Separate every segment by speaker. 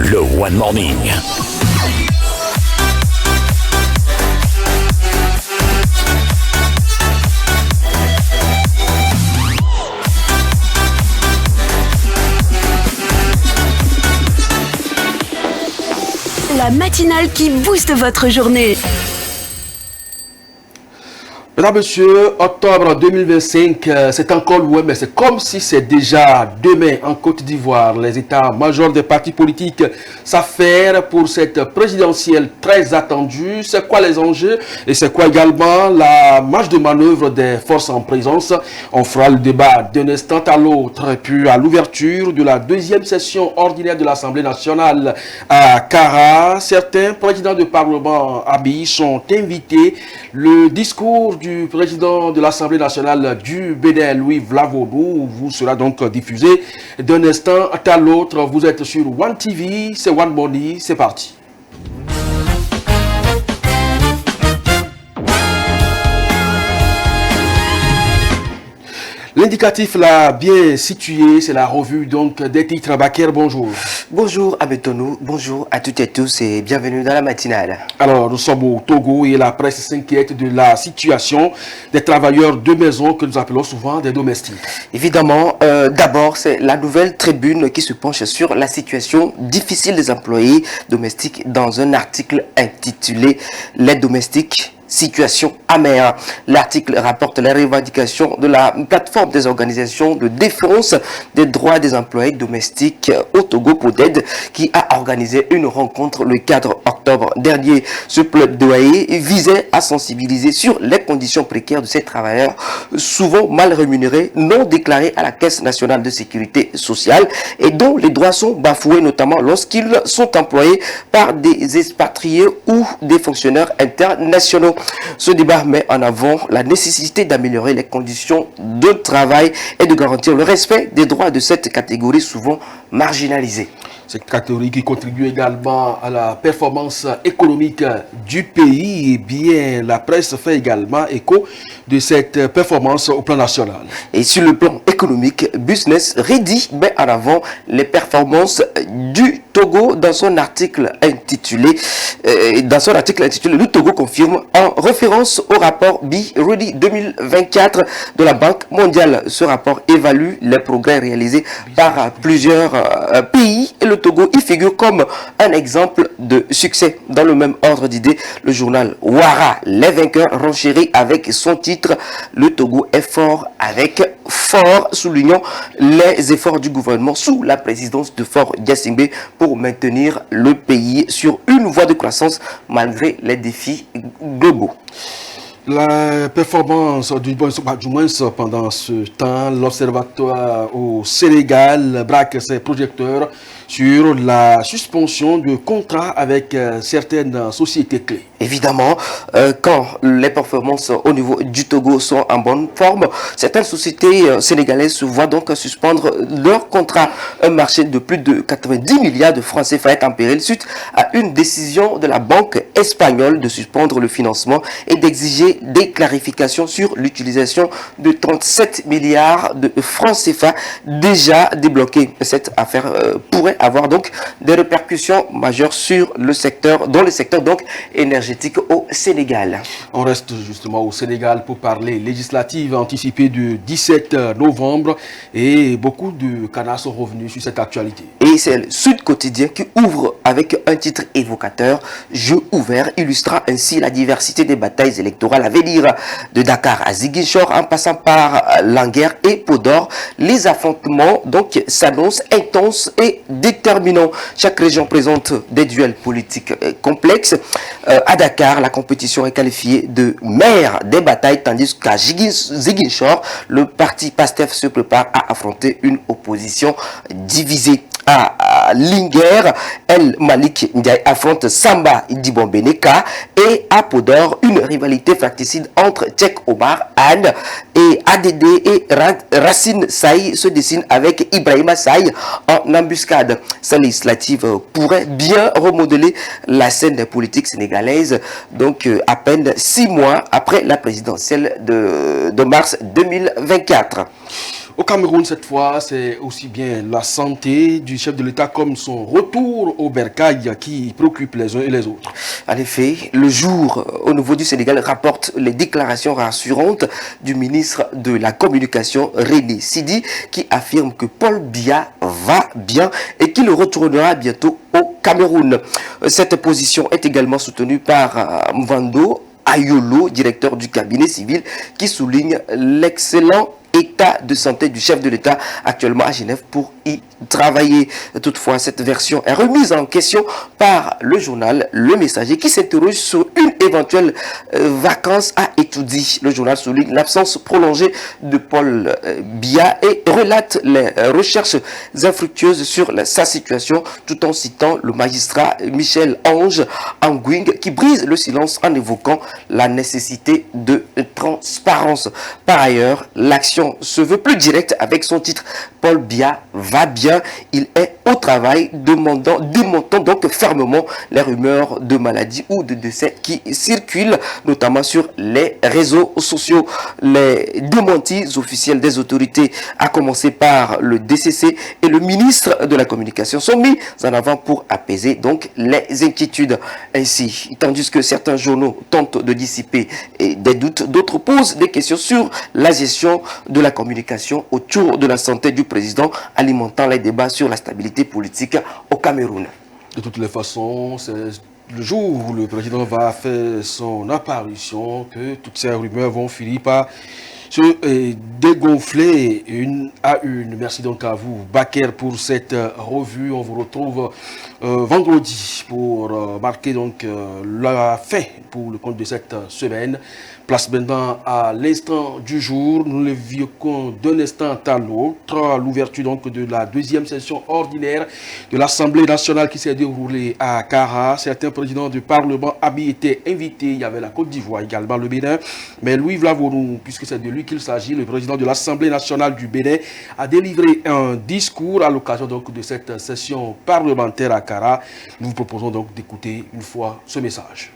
Speaker 1: le One Morning.
Speaker 2: La matinale qui booste votre journée.
Speaker 3: Mesdames, Messieurs, octobre 2025, c'est encore loin, mais c'est comme si c'est déjà demain en Côte d'Ivoire. Les états-majors des partis politiques s'affairent pour cette présidentielle très attendue. C'est quoi les enjeux et c'est quoi également la marge de manœuvre des forces en présence? On fera le débat d'un instant à l'autre. Puis à l'ouverture de la deuxième session ordinaire de l'Assemblée nationale à Kara, certains présidents de parlement habillés sont invités. Le discours du président de l'Assemblée nationale du Bénin, Louis Vlavodou, vous sera donc diffusé d'un instant à l'autre. Vous êtes sur One TV, c'est One Money, c'est parti. L'indicatif là bien situé, c'est la revue donc des titres. Bakir, bonjour.
Speaker 4: Bonjour Abetonou, bonjour à toutes et tous et bienvenue dans la matinale.
Speaker 3: Alors nous sommes au Togo et la presse s'inquiète de la situation des travailleurs de maison que nous appelons souvent des domestiques.
Speaker 4: Évidemment, d'abord c'est la nouvelle tribune qui se penche sur la situation difficile des employés domestiques dans un article intitulé « Les domestiques ». Situation amère. L'article rapporte les revendications de la plateforme des organisations de défense des droits des employés domestiques au Togo PODED qui a organisé une rencontre le 4 octobre dernier. Ce plaidoyer visait à sensibiliser sur les conditions précaires de ces travailleurs souvent mal rémunérés, non déclarés à la Caisse nationale de sécurité sociale et dont les droits sont bafoués notamment lorsqu'ils sont employés par des expatriés ou des fonctionnaires internationaux. Ce débat met en avant la nécessité d'améliorer les conditions de travail et de garantir le respect des droits de cette catégorie souvent marginalisée.
Speaker 3: Cette catégorie qui contribue également à la performance économique du pays. Et bien, la presse fait également écho de cette performance au plan national.
Speaker 4: Et sur le plan économique, Business Ready met en avant les performances du Togo dans son article intitulé Le Togo confirme en référence au rapport Be Ready 2024 de la Banque mondiale. Ce rapport évalue les progrès réalisés par plusieurs pays et le Togo y figure comme un exemple de succès. Dans le même ordre d'idée, le journal Ouara, les vainqueurs, renchérit avec son titre « Le Togo est fort avec fort », soulignant les efforts du gouvernement sous la présidence de Faure Gnassingbé pour maintenir le pays sur une voie de croissance malgré les défis globaux.
Speaker 3: La performance, du moins pendant ce temps, l'Observatoire au Sénégal braque ses projecteurs sur la suspension de contrats avec certaines sociétés clés.
Speaker 4: Évidemment, quand les performances au niveau du Togo sont en bonne forme, certaines sociétés sénégalaises se voient donc suspendre leur contrat. Un marché de plus de 90 milliards de francs CFA est en péril suite à une décision de la banque espagnole de suspendre le financement et d'exiger des clarifications sur l'utilisation de 37 milliards de francs CFA déjà débloqués. Cette affaire pourrait avoir donc des répercussions majeures sur le secteur, dans le secteur donc énergétique au Sénégal.
Speaker 3: On reste justement au Sénégal pour parler législative anticipée du 17 novembre et beaucoup de canards sont revenus sur cette actualité.
Speaker 4: Et c'est le Sud Quotidien qui ouvre avec un titre évocateur « Jeu ouvert » illustrant ainsi la diversité des batailles électorales à venir. De Dakar à Ziguinchor en passant par Languer et Podor, les affrontements donc s'annoncent intenses et déterminants. Chaque région présente des duels politiques complexes. À Dakar, la compétition est qualifiée de mère des batailles, tandis qu'à Ziguinchor, le parti PASTEF se prépare à affronter une opposition divisée. À Linguer, El Malik Ndiaye affronte Samba Dibombeneka et à Podor, une rivalité fratricide entre Tchèque Omar Anne et ADD et Racine Saï se dessine avec Ibrahima Saï en embuscade. Cette législative pourrait bien remodeler la scène politique sénégalaise, donc à peine 6 mois après la présidentielle de mars 2024.
Speaker 3: Au Cameroun, cette fois, c'est aussi bien la santé du chef de l'État comme son retour au bercail qui préoccupe les uns et les autres.
Speaker 4: En effet, le jour au niveau du Sénégal rapporte les déclarations rassurantes du ministre de la Communication, René Sidi, qui affirme que Paul Biya va bien et qu'il retournera bientôt au Cameroun. Cette position est également soutenue par Mvando Ayolo, directeur du cabinet civil, qui souligne l'excellent état de santé du chef de l'État actuellement à Genève pour y travailler. Toutefois, cette version est remise en question par le journal Le Messager qui s'interroge sur une éventuelle vacance à étudier. Le journal souligne l'absence prolongée de Paul Biya et relate les recherches infructueuses sur sa situation tout en citant le magistrat Michel Ange Anguing qui brise le silence en évoquant la nécessité de transparence. Par ailleurs, l'action se veut plus directe avec son titre « Paul Biya va bien, il est au travail », démontant donc fermement les rumeurs de maladie ou de décès qui circulent, notamment sur les réseaux sociaux. Les démentis officiels des autorités, à commencer par le DCC et le ministre de la Communication, sont mis en avant pour apaiser donc les inquiétudes. Ainsi, tandis que certains journaux tentent de dissiper des doutes, d'autres posent des questions sur la gestion de la communication autour de la santé du président, alimentant les débats sur la stabilité politique au Cameroun.
Speaker 3: De toutes les façons, c'est le jour où le président va faire son apparition que toutes ces rumeurs vont finir par se dégonfler une à une. Merci donc à vous, Baker, pour cette revue. On vous retrouve vendredi pour marquer donc la fin pour le compte de cette semaine. Place maintenant à l'instant du jour. Nous le vivons d'un instant à l'autre. L'ouverture donc de la deuxième session ordinaire de l'Assemblée nationale qui s'est déroulée à Kara. Certains présidents du Parlement habits étaient invités. Il y avait la Côte d'Ivoire également, le Bénin. Mais Louis Vlavonou, puisque c'est de lui qu'il s'agit, le président de l'Assemblée nationale du Bénin, a délivré un discours à l'occasion donc de cette session parlementaire à Kara. Nous vous proposons donc d'écouter une fois ce message.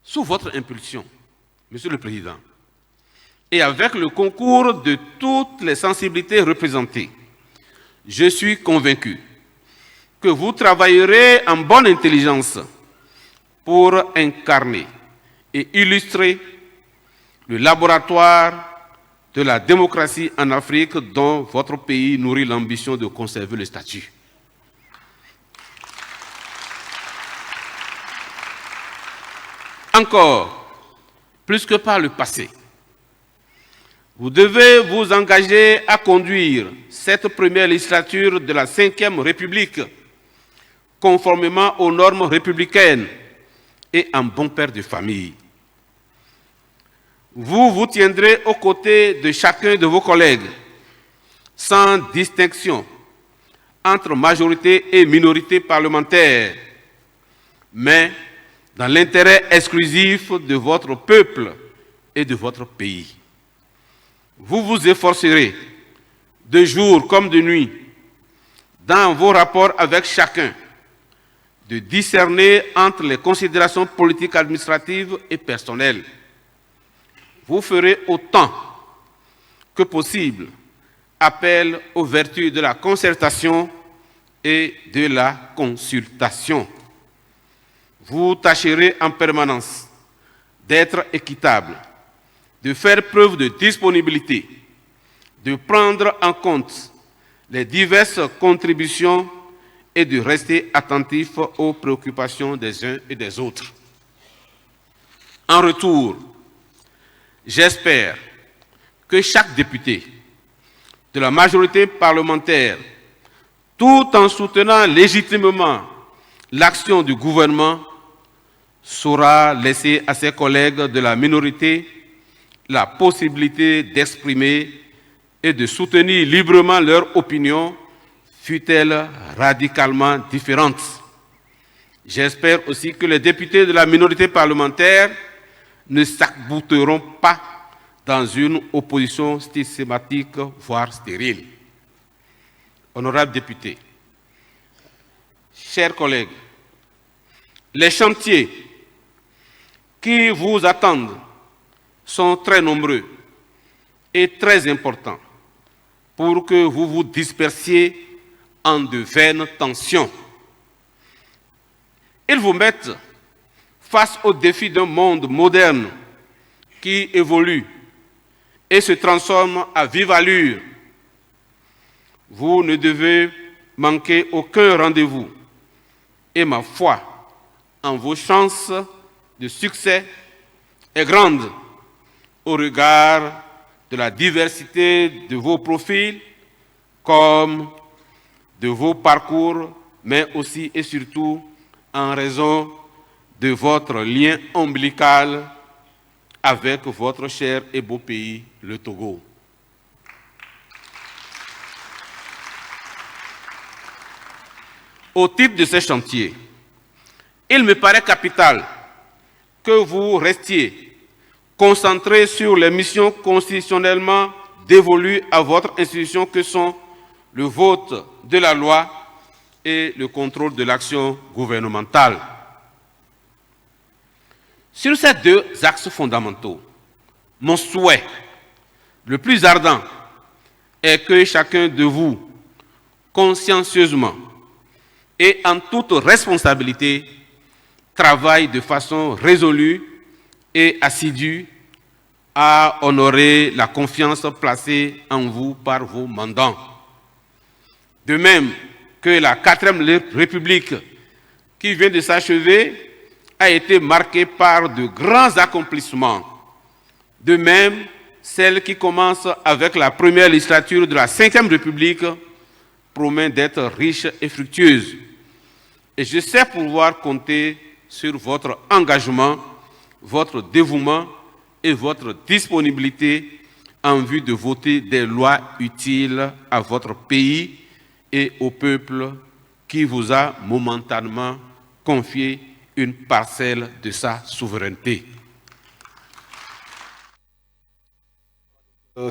Speaker 1: Sous votre impulsion, Monsieur le Président, et avec le concours de toutes les sensibilités représentées, je suis convaincu que vous travaillerez en bonne intelligence pour incarner et illustrer le laboratoire de la démocratie en Afrique dont votre pays nourrit l'ambition de conserver le statut. Encore, plus que par le passé, vous devez vous engager à conduire cette première législature de la Ve République conformément aux normes républicaines et en bon père de famille. Vous vous tiendrez aux côtés de chacun de vos collègues, sans distinction entre majorité et minorité parlementaire, mais dans l'intérêt exclusif de votre peuple et de votre pays. Vous vous efforcerez, de jour comme de nuit, dans vos rapports avec chacun, de discerner entre les considérations politiques, administratives et personnelles. Vous ferez autant que possible appel aux vertus de la concertation et de la consultation. Vous tâcherez en permanence d'être équitable, de faire preuve de disponibilité, de prendre en compte les diverses contributions et de rester attentif aux préoccupations des uns et des autres. En retour, j'espère que chaque député de la majorité parlementaire, tout en soutenant légitimement l'action du gouvernement, saura laisser à ses collègues de la minorité la possibilité d'exprimer et de soutenir librement leur opinion, fût-elle radicalement différente. J'espère aussi que les députés de la minorité parlementaire ne s'arc-bouteront pas dans une opposition systématique, voire stérile. Honorables députés, chers collègues, les chantiers qui vous attendent sont très nombreux et très importants pour que vous vous dispersiez en de vaines tensions. Ils vous mettent face aux défis d'un monde moderne qui évolue et se transforme à vive allure. Vous ne devez manquer aucun rendez-vous et ma foi en vos chances de succès est grande au regard de la diversité de vos profils comme de vos parcours, mais aussi et surtout en raison de votre lien ombilical avec votre cher et beau pays, le Togo. Au titre de ces chantiers, il me paraît capital que vous restiez concentrés sur les missions constitutionnellement dévolues à votre institution que sont le vote de la loi et le contrôle de l'action gouvernementale. Sur ces deux axes fondamentaux, mon souhait le plus ardent est que chacun de vous, consciencieusement et en toute responsabilité, travaille de façon résolue et assidue à honorer la confiance placée en vous par vos mandants. De même que la 4e République qui vient de s'achever a été marquée par de grands accomplissements. De même, celle qui commence avec la première législature de la 5e République promet d'être riche et fructueuse. Et je sais pouvoir compter sur votre engagement, votre dévouement et votre disponibilité en vue de voter des lois utiles à votre pays et au peuple qui vous a momentanément confié une parcelle de sa souveraineté.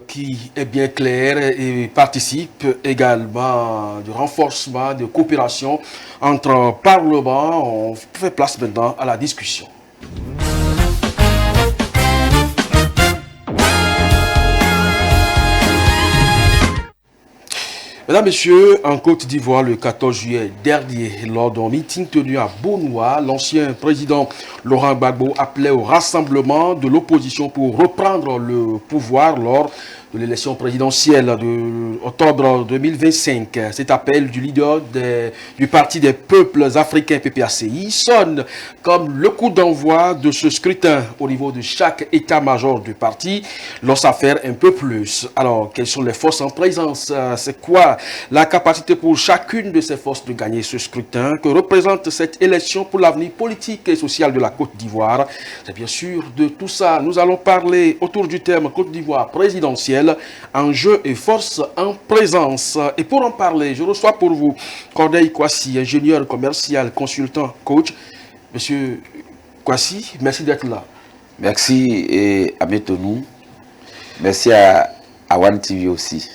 Speaker 3: Qui est bien clair et participe également du renforcement de coopération entre parlements. On fait place maintenant à la discussion. Mesdames, Messieurs, en Côte d'Ivoire, le 14 juillet dernier, lors d'un meeting tenu à Beaunois, l'ancien président Laurent Gbagbo appelait au rassemblement de l'opposition pour reprendre le pouvoir lors de l'élection présidentielle d'octobre 2025. Cet appel du leader du Parti des peuples africains PPACI sonne comme le coup d'envoi de ce scrutin au niveau de chaque état-major du parti, l'on s'affaire un peu plus. Alors, quelles sont les forces en présence? C'est quoi la capacité pour chacune de ces forces de gagner ce scrutin? Que représente cette élection pour l'avenir politique et social de la Côte d'Ivoire? C'est bien sûr de tout ça. Nous allons parler autour du thème Côte d'Ivoire présidentielle, enjeux et forces en présence. Et pour en parler, je reçois pour vous Corneille Kwasi, ingénieur commercial, consultant, coach. Monsieur Kwasi, merci d'être là.
Speaker 5: Merci à Betonou. Merci à One TV aussi.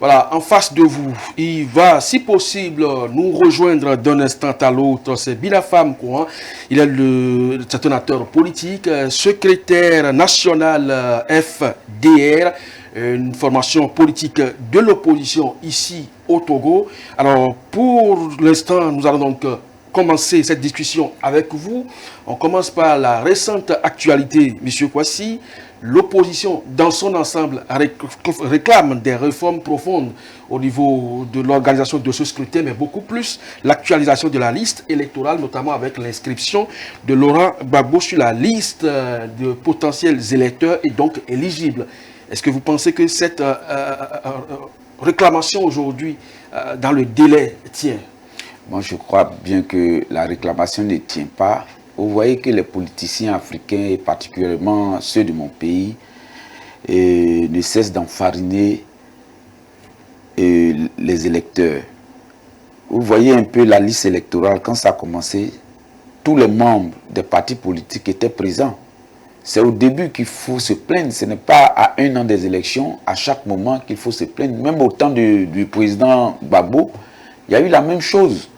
Speaker 3: Voilà, en face de vous, il va, si possible, nous rejoindre d'un instant à l'autre. C'est Bilafam Kouan. Il est un acteur politique, secrétaire national FDR, une formation politique de l'opposition ici au Togo. Alors, pour l'instant, nous allons donc commencer cette discussion avec vous. On commence par la récente actualité, M. Kwasi. L'opposition, dans son ensemble, réclame des réformes profondes au niveau de l'organisation de ce scrutin, mais beaucoup plus l'actualisation de la liste électorale, notamment avec l'inscription de Laurent Gbagbo sur la liste de potentiels électeurs et donc éligibles. Est-ce que vous pensez que cette réclamation aujourd'hui, dans le délai, tient?
Speaker 5: Moi, je crois bien que la réclamation ne tient pas. Vous voyez que les politiciens africains, et particulièrement ceux de mon pays, ne cessent d'enfariner les électeurs. Vous voyez un peu la liste électorale, quand ça a commencé, tous les membres des partis politiques étaient présents. C'est au début qu'il faut se plaindre, ce n'est pas à 1 an des élections, à chaque moment qu'il faut se plaindre. Même au temps du président Gbagbo, il y a eu la même chose.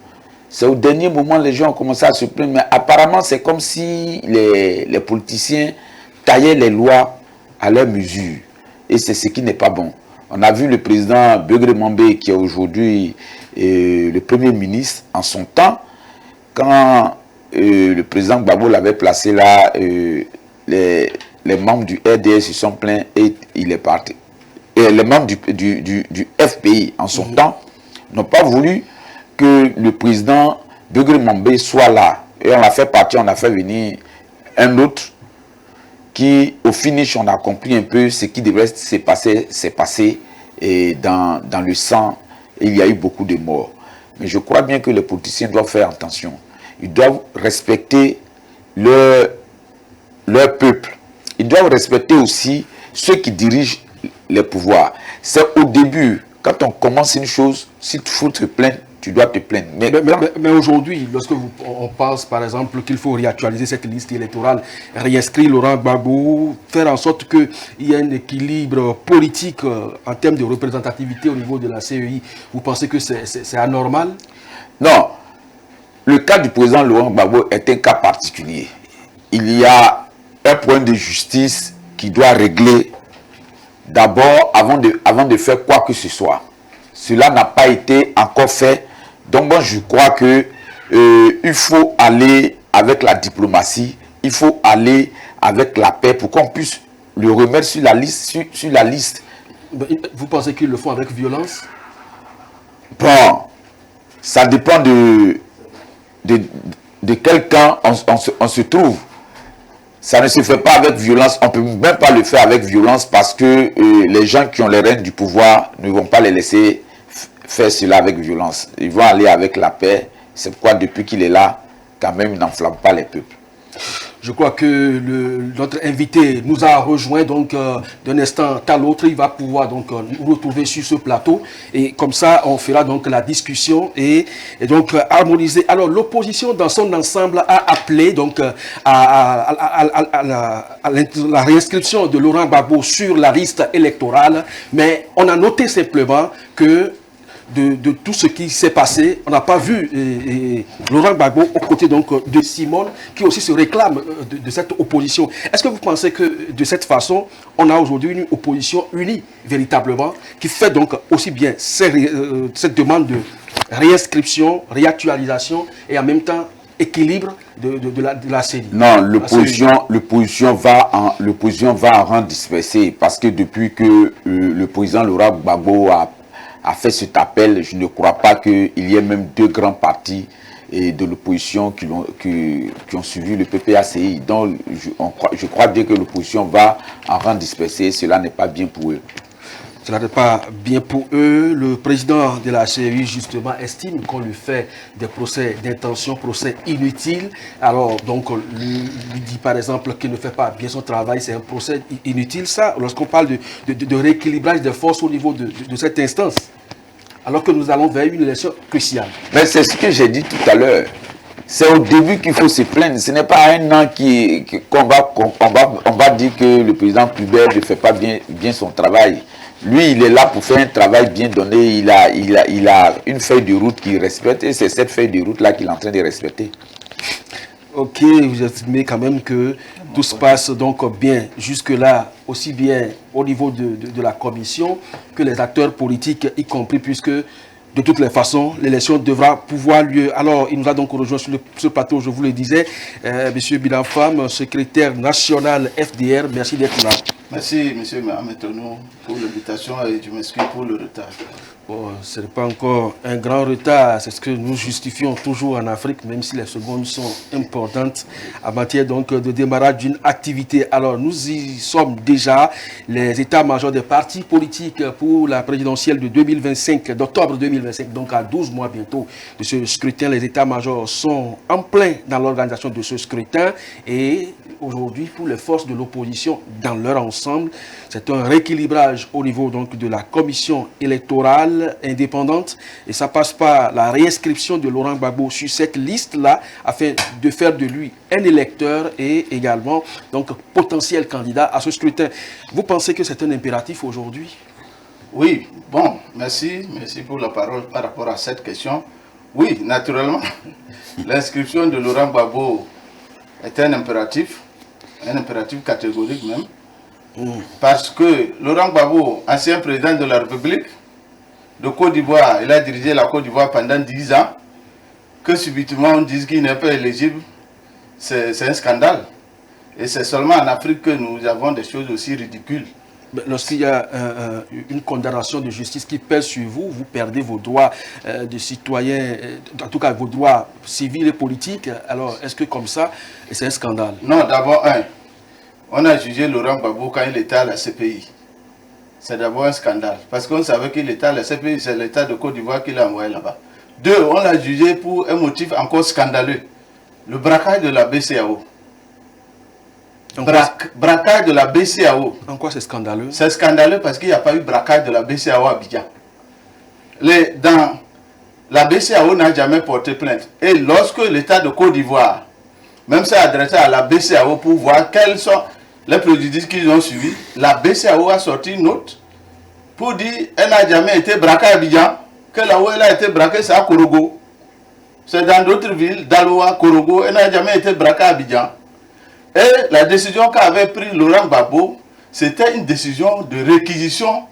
Speaker 5: C'est au dernier moment les gens ont commencé à se plaindre. Mais apparemment, c'est comme si les politiciens taillaient les lois à leur mesure. Et c'est ce qui n'est pas bon. On a vu le président Beugre Mambé, qui est aujourd'hui le Premier ministre, en son temps, quand le président Gbagbo l'avait placé là, les membres du RDS se sont plaints et il est parti. Et les membres du FPI, en son temps, n'ont pas voulu que le président Beugre Mambé soit là. Et on l'a fait partir, on a fait venir un autre qui, au finish, on a compris un peu ce qui devrait s'est passé et dans le sang. Il y a eu beaucoup de morts. Mais je crois bien que les politiciens doivent faire attention. Ils doivent respecter leur peuple. Ils doivent respecter aussi ceux qui dirigent les pouvoirs. C'est au début, quand on commence une chose, si tu faut te plaindre, tu dois te plaindre.
Speaker 3: Mais aujourd'hui, lorsque on pense par exemple qu'il faut réactualiser cette liste électorale, réinscrire Laurent Gbagbo, faire en sorte qu'il y ait un équilibre politique en termes de représentativité au niveau de la CEI, vous pensez que c'est anormal?
Speaker 5: Non. Le cas du président Laurent Gbagbo est un cas particulier. Il y a un point de justice qui doit régler d'abord avant de faire quoi que ce soit. Cela n'a pas été encore fait. Donc moi je crois que il faut aller avec la diplomatie, il faut aller avec la paix pour qu'on puisse le remettre sur la liste. Sur la liste.
Speaker 3: Vous pensez qu'ils le font avec violence?
Speaker 5: Bon, ça dépend de quel camp on se trouve. Ça ne se fait pas avec violence. On ne peut même pas le faire avec violence parce que les gens qui ont les rênes du pouvoir ne vont pas les laisser faire cela avec violence. Ils vont aller avec la paix. C'est pourquoi depuis qu'il est là, quand même, il n'enflamme pas les peuples.
Speaker 3: Je crois que notre invité nous a rejoint, donc d'un instant à l'autre, il va pouvoir donc nous retrouver sur ce plateau. Et comme ça, on fera donc la discussion et donc harmoniser. Alors l'opposition dans son ensemble a appelé donc à la réinscription de Laurent Gbagbo sur la liste électorale. Mais on a noté simplement que de tout ce qui s'est passé, on n'a pas vu Laurent Gbagbo aux côtés donc de Simone qui aussi se réclame de cette opposition. Est-ce que vous pensez que de cette façon, on a aujourd'hui une opposition unie véritablement qui fait donc aussi bien cette demande de réinscription, réactualisation et en même temps équilibre de la série?
Speaker 5: Non, l'opposition va en rang dispersé parce que depuis que le président Laurent Gbagbo a fait cet appel, je ne crois pas qu'il y ait même deux grands partis de l'opposition qui ont suivi le PPACI. Donc je crois bien que l'opposition va en rang dispersé, cela n'est pas bien pour eux.
Speaker 3: Cela n'est pas bien pour eux. Le président de la CEI, justement, estime qu'on lui fait des procès d'intention, procès inutiles. Alors, donc, lui dit, par exemple, qu'il ne fait pas bien son travail, c'est un procès inutile, ça, lorsqu'on parle de rééquilibrage des forces au niveau de cette instance, alors que nous allons vers une élection cruciale.
Speaker 5: Mais c'est ce que j'ai dit tout à l'heure. C'est au début qu'il faut se plaindre. Ce n'est pas un an qu'on va dire que le président Pubert ne fait pas bien son travail. Lui, il est là pour faire un travail bien donné. Il a une feuille de route qu'il respecte et c'est cette feuille de route-là qu'il est en train de respecter.
Speaker 3: Ok, vous estimez quand même que tout se passe donc bien jusque-là, aussi bien au niveau de la commission que les acteurs politiques, y compris, puisque de toutes les façons, l'élection devra pouvoir lieu. Alors, il nous a donc rejoint sur ce plateau, je vous le disais, M. Bilan Fam, secrétaire national FDR. Merci d'être là.
Speaker 6: Merci, M. Mahametou, pour l'invitation et je m'excuse pour le retard.
Speaker 3: Bon, ce n'est pas encore un grand retard, c'est ce que nous justifions toujours en Afrique, même si les secondes sont importantes en matière donc de démarrage d'une activité. Alors nous y sommes déjà, les états-majors des partis politiques pour la présidentielle de 2025, d'octobre 2025, donc à 12 mois bientôt de ce scrutin. Les états-majors sont en plein dans l'organisation de ce scrutin et aujourd'hui pour les forces de l'opposition dans leur ensemble, c'est un rééquilibrage au niveau donc de la commission électorale indépendante et ça passe par la réinscription de Laurent Gbagbo sur cette liste-là afin de faire de lui un électeur et également donc potentiel candidat à ce scrutin. Vous pensez que c'est un impératif aujourd'hui?
Speaker 6: Oui, bon, merci pour la parole par rapport à cette question. Oui, naturellement. L'inscription de Laurent Gbagbo est un impératif catégorique même. Parce que Laurent Gbagbo, ancien président de la République de Côte d'Ivoire, il a dirigé la Côte d'Ivoire pendant 10 ans. Que subitement on dise qu'il n'est pas éligible, c'est un scandale. Et c'est seulement en Afrique que nous avons des choses aussi ridicules.
Speaker 3: Lorsqu'il y a une condamnation de justice qui pèse sur vous, vous perdez vos droits de citoyen, en tout cas vos droits civils et politiques. Alors, est-ce que comme ça, c'est un scandale?
Speaker 6: Non, d'abord, on a jugé Laurent Gbagbo quand il était à la CPI. C'est d'abord un scandale. Parce qu'on savait qu'il était à la CPI, c'est l'État de Côte d'Ivoire qui l'a envoyé là-bas. 2, on l'a jugé pour un motif encore scandaleux. Le braquage de la BCAO. Braquage de la BCAO.
Speaker 3: En quoi c'est scandaleux?
Speaker 6: C'est scandaleux parce qu'il n'y a pas eu braquage de la BCAO à Abidjan. La BCAO n'a jamais porté plainte. Et lorsque l'État de Côte d'Ivoire même s'est adressé à la BCAO pour voir quels sont les préjudices qu'ils ont subis, la BCAO a sorti une note pour dire qu'elle n'a jamais été braquée à Abidjan, que là où elle a été braquée, c'est à Korogo. C'est dans d'autres villes, Daloa, Korogo, elle n'a jamais été braquée à Abidjan. Et la décision qu'avait prise Laurent Gbagbo, c'était une décision de réquisition.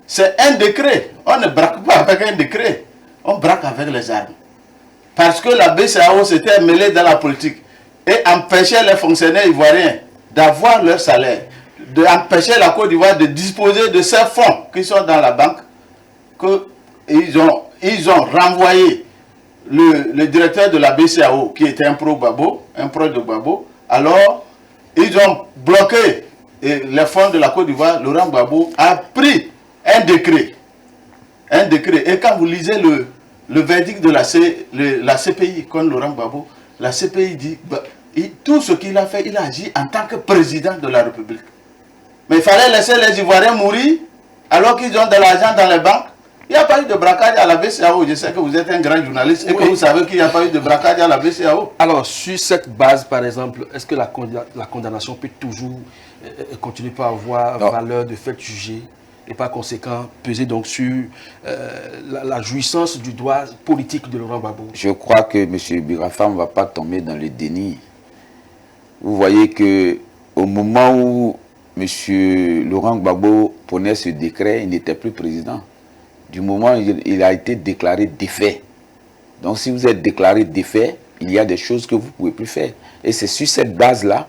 Speaker 6: C'est un décret. On ne braque pas avec un décret. On braque avec les armes. Parce que la BCAO s'était mêlée dans la politique et empêchait les fonctionnaires ivoiriens d'avoir leur salaire, d'empêcher la Côte d'Ivoire de disposer de ces fonds qui sont dans la banque, qu'ils ont renvoyé le directeur de la BCAO, qui était un pro-Gbagbo, un pro de Gbagbo. Alors, ils ont bloqué les fonds de la Côte d'Ivoire. Laurent Gbagbo a pris un décret. Et quand vous lisez le verdict de la CPI contre Laurent Gbagbo, la CPI dit tout ce qu'il a fait, il a agi en tant que président de la République. Mais il fallait laisser les Ivoiriens mourir alors qu'ils ont de l'argent dans les banques. Il n'y a pas eu de braquage à la BCAO. Je sais que vous êtes un grand journaliste et que vous savez qu'il n'y a pas eu de braquage à la BCAO.
Speaker 3: Alors, sur cette base, par exemple, est-ce que la condamnation peut toujours continuer par avoir valeur de fait jugé et par conséquent peser donc sur la jouissance du droit politique de Laurent Gbagbo?
Speaker 5: Je crois que M. Birafa ne va pas tomber dans le déni. Vous voyez qu'au moment où M. Laurent Gbagbo prenait ce décret, il n'était plus président. Du moment où il a été déclaré défait. Donc si vous êtes déclaré défait, il y a des choses que vous ne pouvez plus faire. Et c'est sur cette base-là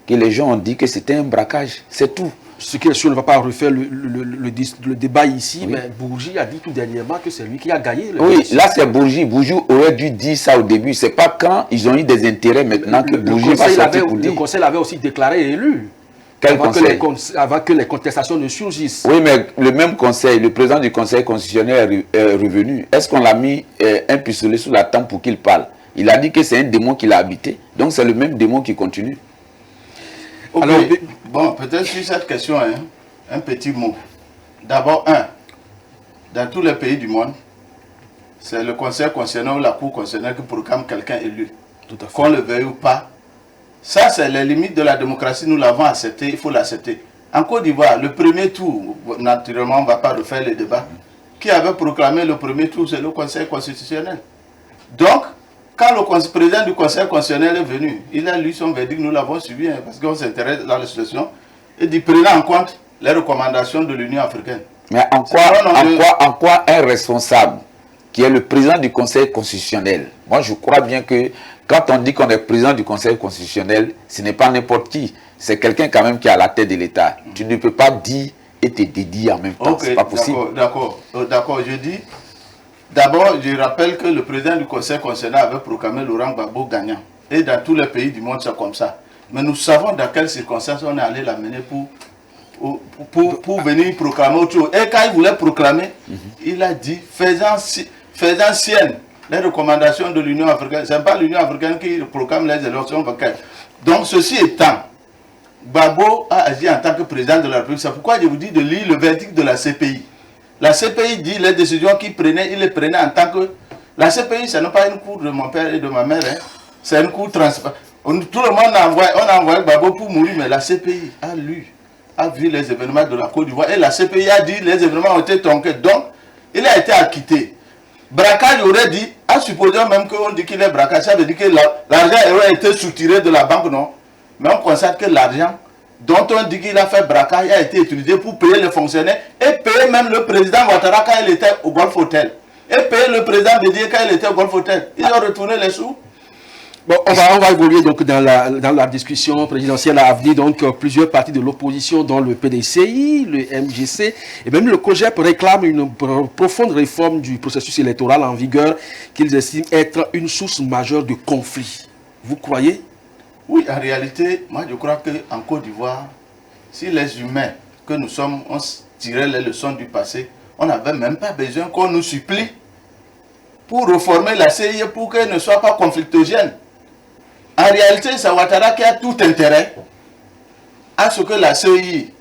Speaker 5: que les gens ont dit que c'était un braquage. C'est tout.
Speaker 3: Ce qui est sûr, on ne va pas refaire le débat ici, oui. Mais Bourgi a dit tout dernièrement que c'est lui qui a gagné.
Speaker 5: Oui, là c'est Bourgi. Bourgi aurait dû dire ça au début. C'est pas quand ils ont eu des intérêts maintenant que Bourgi va sortir pour dire.
Speaker 3: Le conseil l'avait aussi déclaré élu. Avant que les contestations ne surgissent.
Speaker 5: Oui, mais le même conseil, le président du conseil constitutionnel est revenu. Est-ce qu'on l'a mis un pistolet sous la tempe pour qu'il parle? Il a dit que c'est un démon qui l'a habité. Donc c'est le même démon qui continue.
Speaker 6: Okay. Alors, bon, peut-être sur cette question, un petit mot. D'abord, dans tous les pays du monde, c'est le conseil constitutionnel ou la cour constitutionnelle qui proclame quelqu'un élu. Qu'on le veuille ou pas. Ça, c'est les limites de la démocratie, nous l'avons accepté, il faut l'accepter. En Côte d'Ivoire, le premier tour, naturellement, on ne va pas refaire les débats. Qui avait proclamé le premier tour, c'est le Conseil constitutionnel. Donc, quand le président du Conseil constitutionnel est venu, il a lu son verdict, nous l'avons suivi, parce qu'on s'intéresse dans la situation, et dit prenant en compte les recommandations de l'Union africaine.
Speaker 5: Mais en quoi un responsable, qui est le président du Conseil constitutionnel, moi je crois bien que quand on dit qu'on est président du Conseil constitutionnel, ce n'est pas n'importe qui. C'est quelqu'un quand même qui est à la tête de l'État. Tu ne peux pas dire et te dédier en même temps. Okay, c'est pas possible.
Speaker 6: D'accord. Je dis, d'abord, je rappelle que le président du Conseil constitutionnel avait proclamé Laurent Gbagbo gagnant. Et dans tous les pays du monde, c'est comme ça. Mais nous savons dans quelles circonstances on est allé l'amener pour venir proclamer autre chose. Et quand il voulait proclamer, il a dit, faisant sienne les recommandations de l'Union africaine. Ce n'est pas l'Union africaine qui proclame les élections vainqueurs. Donc, ceci étant, Gbagbo a agi en tant que président de la République. C'est pourquoi je vous dis de lire le verdict de la CPI. La CPI dit les décisions qu'il prenait, il les prenait en tant que... La CPI, ce n'est pas une cour de mon père et de ma mère. C'est une cour transparente. Tout le monde a envoyé Gbagbo pour mourir, mais la CPI a vu les événements de la Côte d'Ivoire. Et la CPI a dit les événements ont été tronqués. Donc, il a été acquitté. braquage aurait dit, en supposant même qu'on dit qu'il est braquage, ça veut dire que l'argent aurait été soutiré de la banque, non? Mais on constate que l'argent dont on dit qu'il a fait braquage a été utilisé pour payer les fonctionnaires et payer même le président Ouattara quand il était au Golf Hotel. Et payer le président Bédié quand il était au Golf Hotel. Ils ont retourné les sous.
Speaker 3: Bon, on va évoluer donc dans la discussion présidentielle à venir. Donc, plusieurs partis de l'opposition, dont le PDCI, le MGC et même le COGEP réclament une profonde réforme du processus électoral en vigueur qu'ils estiment être une source majeure de conflit. Vous croyez?
Speaker 6: Oui, en réalité, moi je crois qu'en Côte d'Ivoire, si les humains que nous sommes, on tirait les leçons du passé, on n'avait même pas besoin qu'on nous supplie pour reformer la CI pour qu'elle ne soit pas conflictogène. En réalité, c'est Ouattara qui a tout intérêt à ce que la CI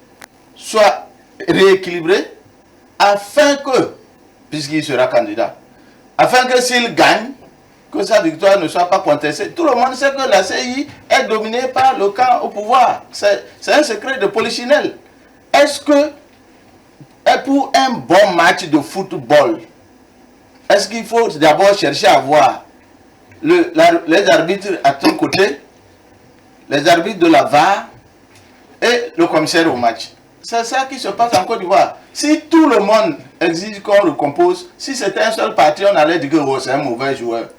Speaker 6: soit rééquilibrée afin que, puisqu'il sera candidat, afin que s'il gagne, que sa victoire ne soit pas contestée. Tout le monde sait que la CI est dominée par le camp au pouvoir. C'est un secret de polichinelle. Est-ce que, pour un bon match de football, est-ce qu'il faut d'abord chercher à voir les arbitres à ton côté, les arbitres de la VAR et le commissaire au match? C'est ça qui se passe en Côte d'Ivoire. Si tout le monde exige qu'on recompose, si c'était un seul parti, on allait dire que oh, c'est un mauvais joueur.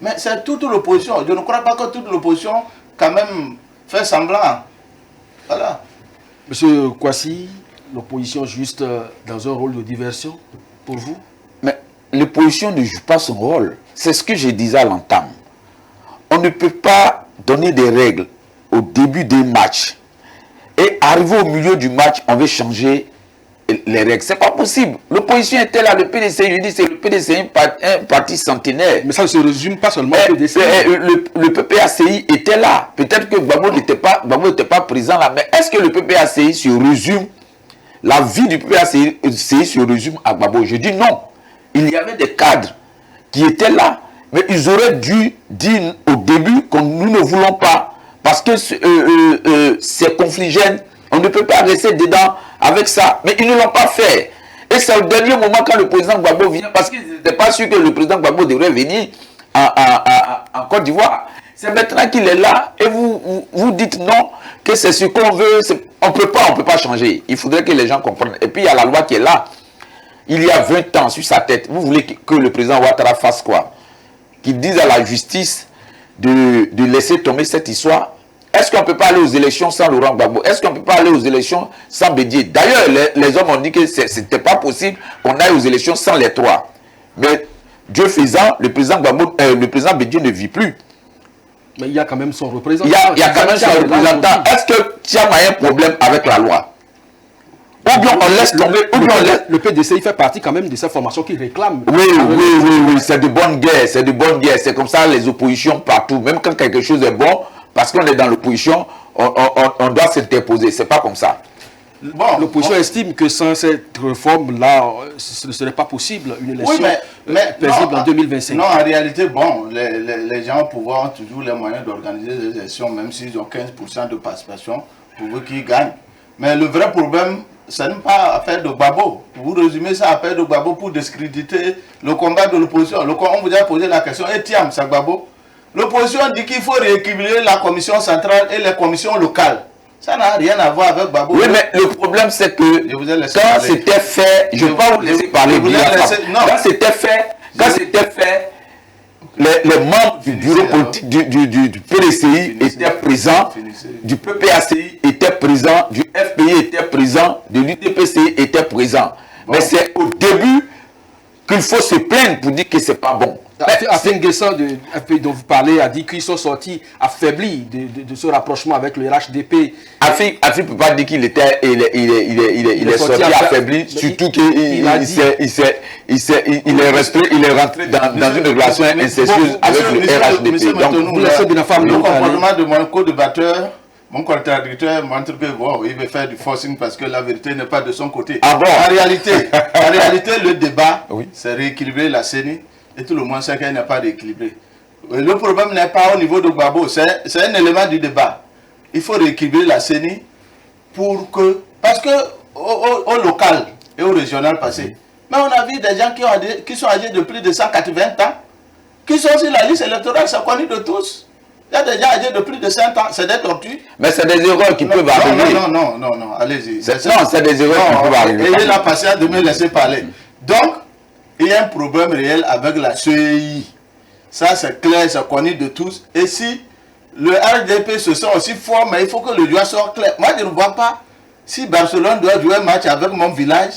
Speaker 6: Mais c'est toute l'opposition. Je ne crois pas que toute l'opposition, quand même, fait semblant. Voilà.
Speaker 3: Monsieur Kwasi, l'opposition juste dans un rôle de diversion pour vous?
Speaker 5: Mais l'opposition ne joue pas son rôle. C'est ce que je disais à l'entame. On ne peut pas donner des règles au début des matchs et arriver au milieu du match, on veut changer les règles. C'est pas possible. L'opposition était là, le PDCI, je dis c'est le PDCI, un parti centenaire.
Speaker 3: Mais ça ne se résume pas seulement au PDCI.
Speaker 5: Le PPACI était là. Peut-être que Gbagbo n'était pas présent là. Mais est-ce que le PPACI se résume, la vie du PPACI se résume à Gbagbo? Je dis non. Il y avait des cadres qui étaient là. Mais ils auraient dû dire au début que nous ne voulons pas. Parce que c'est confligène. On ne peut pas rester dedans avec ça. Mais ils ne l'ont pas fait. Et c'est au dernier moment quand le président Gbagbo vient, parce qu'ils n'étaient pas sûrs que le président Gbagbo devrait venir en Côte d'Ivoire. C'est maintenant qu'il est là et vous dites non, que c'est ce qu'on veut. On ne peut pas changer. Il faudrait que les gens comprennent. Et puis il y a la loi qui est là. Il y a 20 ans sur sa tête. Vous voulez que le président Ouattara fasse quoi? Qu'il dise à la justice de laisser tomber cette histoire. Est-ce qu'on ne peut pas aller aux élections sans Laurent Gbagbo? Est-ce qu'on ne peut pas aller aux élections sans Bédié? D'ailleurs, les hommes ont dit que ce n'était pas possible qu'on aille aux élections sans les trois. Mais Dieu faisant, le président Bédié ne vit plus.
Speaker 3: Mais il y a quand même son représentant.
Speaker 5: Il y a quand même son représentant. Est-ce que Thiam a un problème avec la loi? Ou bien on laisse tomber, ou bien on laisse...
Speaker 3: Le PDCI fait partie quand même de cette formation qui réclame.
Speaker 5: Oui, c'est de bonne guerre, c'est de bonne guerre. C'est comme ça les oppositions partout. Même quand quelque chose est bon, parce qu'on est dans l'opposition, on doit s'interposer. C'est pas comme ça.
Speaker 3: Bon, l'opposition estime que sans cette réforme-là, ce ne serait pas possible, une élection paisible en 2025.
Speaker 6: Non, en réalité, bon, les gens au pouvoir ont toujours les moyens d'organiser des élections, même s'ils ont 15% de participation, pour eux qui gagnent. Mais le vrai problème, ce n'est pas affaire de Gbagbo. Vous résumez ça à affaire de Gbagbo pour discréditer le combat de l'opposition. On vous a posé la question, et Thiam, c'est Gbagbo. L'opposition dit qu'il faut rééquilibrer la commission centrale et les commissions locales. Ça n'a rien à voir avec Gbagbo.
Speaker 5: Oui, mais le problème, c'est que quand c'était fait, je ne vais pas vous laisser parler. Quand c'était fait, les membres du bureau politique du PDCI étaient présents, du PPACI étaient présents, du FPI était présent, de l'UTPCI était présent. Bon. Mais c'est au début qu'il faut se plaindre pour dire que ce n'est pas bon.
Speaker 3: Afin Guessan, dont vous parlez, a dit qu'ils sont sortis affaiblis de ce rapprochement avec le RHDP.
Speaker 5: Afin ne peut pas dire qu'il est sorti affaibli, surtout qu'il est rentré dans une relation incestueuse avec le RHDP.
Speaker 6: Donc, le comportement de mon co-débatteur, mon contradicteur montre que bon, il veut faire du forcing parce que la vérité n'est pas de son côté.
Speaker 5: Ah bon?
Speaker 6: En réalité, le débat, c'est rééquilibrer la CENI. Et tout le monde sait qu'elle n'est pas rééquilibrée. Le problème n'est pas au niveau de Gbagbo, c'est un élément du débat. Il faut rééquilibrer la CENI pour que... Parce que au local et au régional passé, Mais on a vu des gens qui sont âgés de plus de 180 ans, qui sont sur la liste électorale, c'est connu de tous. Il y a des gens âgés de plus de 100 ans, c'est des tortues.
Speaker 5: Mais c'est des erreurs qui peuvent arriver.
Speaker 6: Non, allez-y.
Speaker 5: Non, c'est des erreurs qui peuvent arriver.
Speaker 6: Ayez la patience de me laisser parler. Donc, il y a un problème réel avec la CEI. Ça, c'est clair, c'est connu de tous. Et si le RDP se sent aussi fort, mais il faut que le droit soit clair. Moi, je ne vois pas si Barcelone doit jouer un match avec mon village,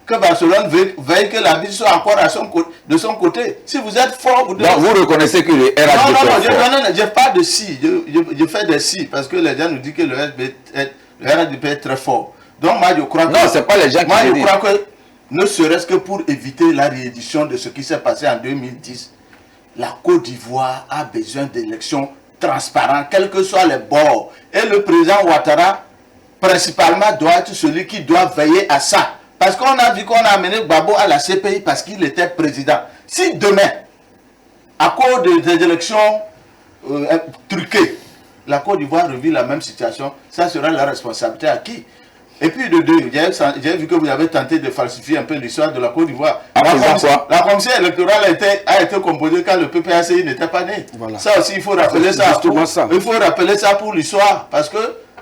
Speaker 6: que Barcelone veuille que la ville soit encore de son côté. Si vous êtes fort, vous devez...
Speaker 5: Donc, vous reconnaissez que le RDP
Speaker 6: Non, je parle de si. Je fais des si, parce que les gens nous disent que le RDP est très fort. Donc, moi, je crois que...
Speaker 5: Non, ce n'est pas les gens qui
Speaker 6: moi,
Speaker 5: le
Speaker 6: je
Speaker 5: disent.
Speaker 6: crois que, ne serait-ce que pour éviter la réédition de ce qui s'est passé en 2010, la Côte d'Ivoire a besoin d'élections transparentes, quels que soient les bords. Et le président Ouattara, principalement, doit être celui qui doit veiller à ça. Parce qu'on a vu qu'on a amené Gbagbo à la CPI parce qu'il était président. Si demain, à cause des élections truquées, la Côte d'Ivoire revit la même situation, ça sera la responsabilité à qui? Et puis de deux, j'ai vu que vous avez tenté de falsifier un peu l'histoire de la Côte d'Ivoire. La commission électorale a été composée quand le PPACI n'était pas né.
Speaker 3: Voilà.
Speaker 6: Ça aussi, il faut rappeler ça. Il faut rappeler ça pour l'histoire. Parce que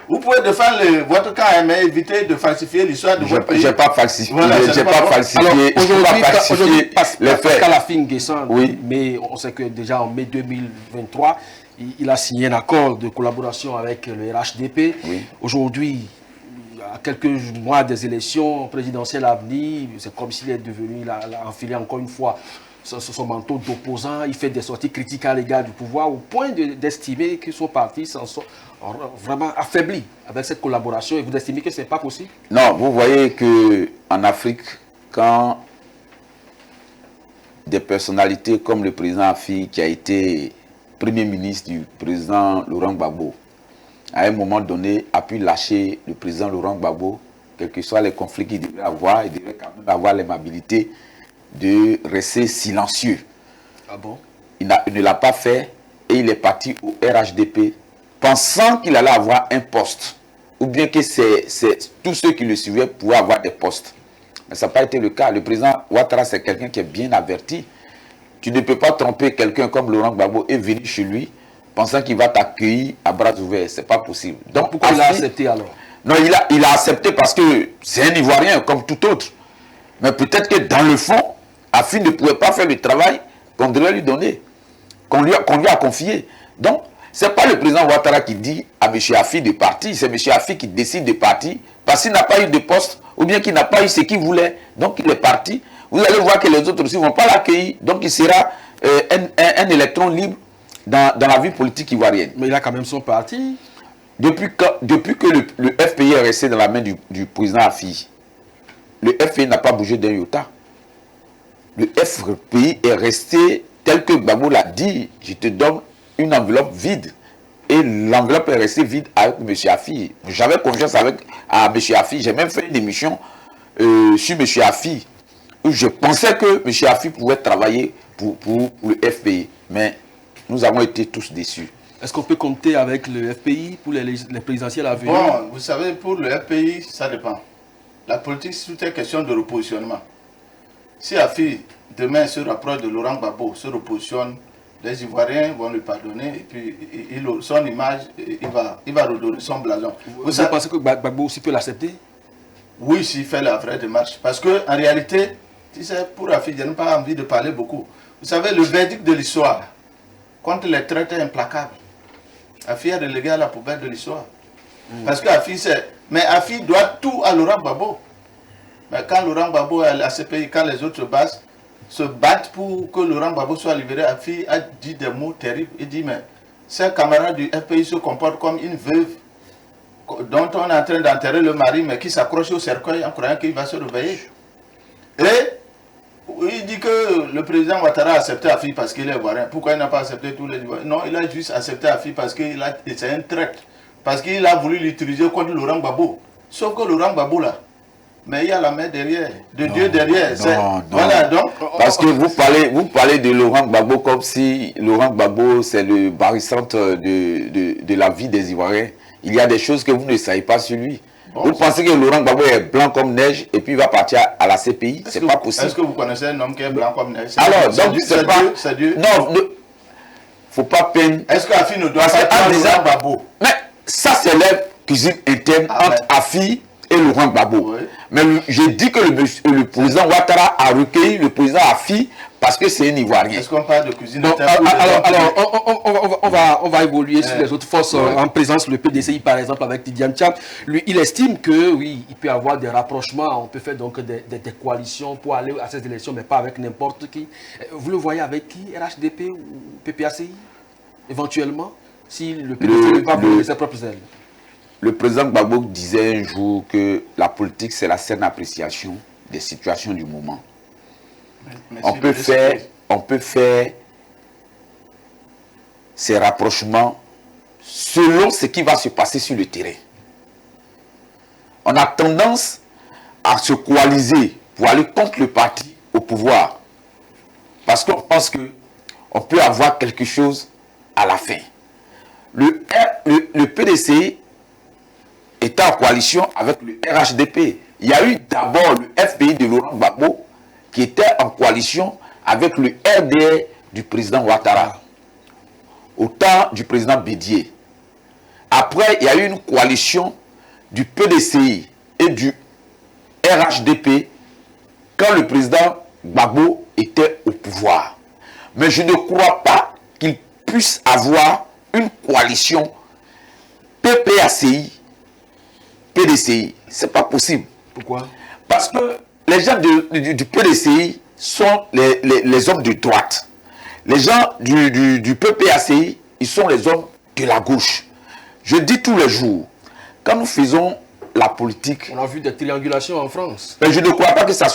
Speaker 6: vous pouvez défendre votre cas, mais éviter de falsifier l'histoire de votre pays.
Speaker 5: Je n'ai pas falsifié.
Speaker 6: Voilà,
Speaker 5: je n'ai pas falsifié.
Speaker 3: Aujourd'hui, Pascal Afing Guessan,
Speaker 5: oui.
Speaker 3: Mais on sait que déjà en mai 2023, il a signé un accord de collaboration avec le RHDP.
Speaker 5: Oui.
Speaker 3: Aujourd'hui, à quelques mois des élections présidentielles à venir, c'est comme s'il est devenu, il a enfilé encore une fois son manteau d'opposant. Il fait des sorties critiques à l'égard du pouvoir au point d'estimer que son parti s'en sort vraiment affaibli avec cette collaboration. Et vous estimez que ce n'est pas possible?
Speaker 5: Non, vous voyez qu'en Afrique, quand des personnalités comme le président Afi, qui a été premier ministre du président Laurent Gbagbo, à un moment donné, a pu lâcher le président Laurent Gbagbo, quels que soient les conflits qu'il devait avoir, il devait quand même avoir l'aimabilité de rester silencieux.
Speaker 3: Ah bon?
Speaker 5: Il ne l'a pas fait et il est parti au RHDP pensant qu'il allait avoir un poste, ou bien que tous ceux qui le suivaient pouvaient avoir des postes. Mais ça n'a pas été le cas. Le président Ouattara, c'est quelqu'un qui est bien averti. Tu ne peux pas tromper quelqu'un comme Laurent Gbagbo et venir chez lui pensant qu'il va t'accueillir à bras ouverts. Ce n'est pas possible. Donc
Speaker 3: pourquoi il a accepté alors?
Speaker 5: Non, il a accepté parce que c'est un Ivoirien comme tout autre. Mais peut-être que dans le fond, Afi ne pouvait pas faire le travail qu'on devait lui donner, qu'on lui a confié. Donc, ce n'est pas le président Ouattara qui dit à M. Afi de partir, c'est M. Afi qui décide de partir parce qu'il n'a pas eu de poste ou bien qu'il n'a pas eu ce qu'il voulait. Donc, il est parti. Vous allez voir que les autres aussi ne vont pas l'accueillir. Donc, il sera un électron libre dans la vie politique ivoirienne.
Speaker 3: Mais il a quand même son parti.
Speaker 5: Depuis que le FPI est resté dans la main du président Afi, le FPI n'a pas bougé d'un iota. Le FPI est resté tel que Gbagbo l'a dit, je te donne une enveloppe vide. Et l'enveloppe est restée vide avec M. Afi. J'avais confiance à M. Afi. J'ai même fait une émission sur M. Afi où je pensais que M. Afi pouvait travailler pour le FPI. Mais nous avons été tous déçus.
Speaker 3: Est-ce qu'on peut compter avec le FPI pour les présidentielles à venir?
Speaker 6: Bon, vous savez, pour le FPI, ça dépend. La politique, c'est toute une question de repositionnement. Si Afi, demain, se rapproche de Laurent Gbagbo, se repositionne, les Ivoiriens vont lui pardonner, et puis son image, il va redonner son blason.
Speaker 3: Vous pensez que Gbagbo aussi peut l'accepter?
Speaker 6: Oui, s'il fait la vraie démarche. Parce qu'en réalité, tu sais, pour Afi, je n'ai pas envie de parler beaucoup. Vous savez, le verdict de l'histoire, contre les traités implacables, Afi est relégué à la poubelle de l'histoire. Parce que Afi doit tout à Laurent Gbagbo. Mais quand Laurent Gbagbo est à la CPI, quand les autres se battent pour que Laurent Gbagbo soit libéré, Afi a dit des mots terribles. Il dit, mais ces camarades du FPI se comportent comme une veuve dont on est en train d'enterrer le mari, mais qui s'accroche au cercueil en croyant qu'il va se réveiller. Et il dit que le président Ouattara a accepté Afi parce qu'il est ivoirien. Pourquoi il n'a pas accepté tous les Ivoiriens? Non, il a juste accepté Afi parce que c'est un traître. Parce qu'il a voulu l'utiliser contre Laurent Gbagbo. Sauf que Laurent Gbagbo là, mais il y a la main derrière, Dieu derrière.
Speaker 5: Non.
Speaker 6: Voilà, donc.
Speaker 5: Parce que vous parlez de Laurent Gbagbo comme si Laurent Gbagbo c'est le barycentre de la vie des Ivoiriens. Il y a des choses que vous ne savez pas sur lui. Vous pensez que Laurent Gbagbo est blanc comme neige et puis il va partir à la CPI? C'est pas possible.
Speaker 6: Est-ce que vous connaissez un homme qui est blanc comme neige?
Speaker 5: Alors, donc c'est pas...
Speaker 6: C'est Dieu.
Speaker 5: Non, faut pas peindre...
Speaker 6: Est-ce qu'Afi ne doit pas être Laurent Gbagbo?
Speaker 5: Mais ça, c'est la cuisine interne entre Afi et Laurent Gbagbo.
Speaker 6: Oui.
Speaker 5: Mais j'ai dit que le président Ouattara a recueilli le président Afi parce que c'est un Ivoirien.
Speaker 6: Est-ce qu'on parle de cuisine
Speaker 3: Donc,
Speaker 6: interne?
Speaker 3: on va évoluer sur les autres forces en présence. Le PDCI, par exemple, avec Tidiane Tcham, lui, il estime que oui, il peut y avoir des rapprochements. On peut faire donc des coalitions pour aller à ces élections, mais pas avec n'importe qui. Vous le voyez avec qui? RHDP ou PPACI? Éventuellement, si le PDCI ne va pas voler ses propres ailes.
Speaker 5: Le président Gbagbo disait un jour que la politique, c'est la saine appréciation des situations du moment. On peut faire ces rapprochements selon ce qui va se passer sur le terrain. On a tendance à se coaliser pour aller contre le parti au pouvoir. Parce qu'on pense qu'on peut avoir quelque chose à la fin. Le PDCI était en coalition avec le RHDP. Il y a eu d'abord le FPI de Laurent Gbagbo qui était en coalition avec le RDR du président Ouattara, au temps du président Bédié. Après, il y a eu une coalition du PDCI et du RHDP quand le président Gbagbo était au pouvoir. Mais je ne crois pas qu'il puisse avoir une coalition PPACI, PDCI. C'est pas possible.
Speaker 3: Pourquoi?
Speaker 5: Parce que les gens du PDCI sont les hommes de droite. Les gens du PPACI, ils sont les hommes de la gauche. Je dis tous les jours, quand nous faisons la politique...
Speaker 3: On a vu des triangulations en France.
Speaker 5: Mais je ne crois pas que ça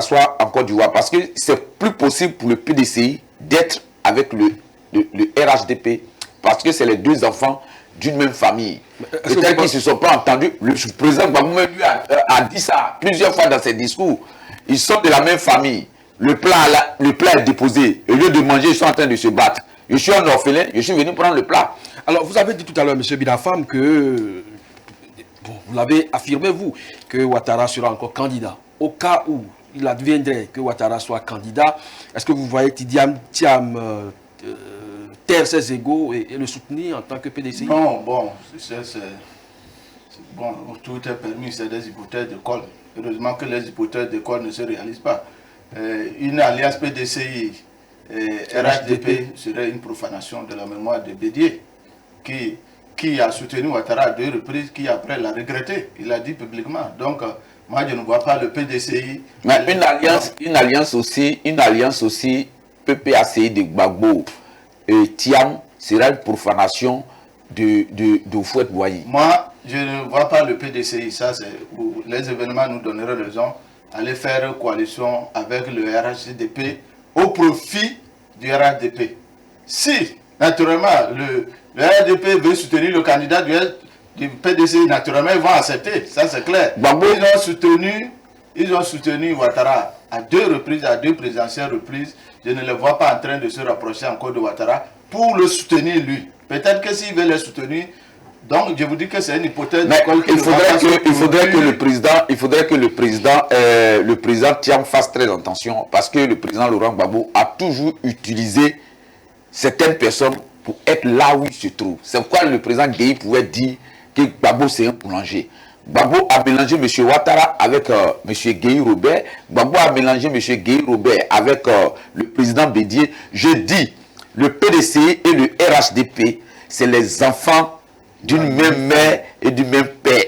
Speaker 5: soit en Côte d'Ivoire, parce que c'est plus possible pour le PDCI d'être avec le RHDP, parce que c'est les deux enfants d'une même famille. Peut-être qu'ils ne se sont pas entendus. Le président Gbagbo a dit ça plusieurs fois dans ses discours. Ils sont de la même famille. Le plat est déposé. Au lieu de manger, ils sont en train de se battre. Je suis un orphelin, je suis venu prendre le plat.
Speaker 3: Alors, vous avez dit tout à l'heure, M. Bidafam, que... vous l'avez affirmé, vous, que Ouattara sera encore candidat. Au cas où il adviendrait que Ouattara soit candidat, est-ce que vous voyez Tidiane Tcham taire ses égos et le soutenir en tant que PDCI?
Speaker 6: Non, bon, bon, tout est permis, c'est des hypothèses de colle. Heureusement que les hypothèses de colle ne se réalisent pas. Une alliance PDCI RHDP serait une profanation de la mémoire de Bédié, qui a soutenu Ouattara à 2 reprises, qui après l'a regretté. Il l'a dit publiquement. Donc, moi, je ne vois pas le PDCI.
Speaker 5: Mais une alliance aussi, PPACI de Gbagbo et Tiam sera une profanation de Houphouët-Boigny.
Speaker 6: Moi, je ne vois pas le PDCI. Ça, c'est où les événements nous donneraient raison. Aller faire coalition avec le RHDP au profit du RHDP. Si, naturellement, le RHDP veut soutenir le candidat du PDCI, naturellement, ils vont accepter. Ça, c'est clair. Ils ont soutenu Ouattara à 2 reprises, à 2 présidentielles reprises. Je ne les vois pas en train de se rapprocher encore de Ouattara pour le soutenir, lui. Peut-être que s'ils veulent le soutenir, donc je vous dis que c'est une hypothèse.
Speaker 5: Mais il faudrait que le président Tiam fasse très attention, parce que le président Laurent Gbagbo a toujours utilisé certaines personnes pour être là où il se trouve. C'est pourquoi le président Gueye pouvait dire que Gbagbo c'est un boulanger. Gbagbo a mélangé M. Ouattara avec M. Gueye Robert. Gbagbo a mélangé M. Gueye Robert avec le président Bédié. Je dis, le PDCI et le RHDP, c'est les enfants d'une même mère et du même père.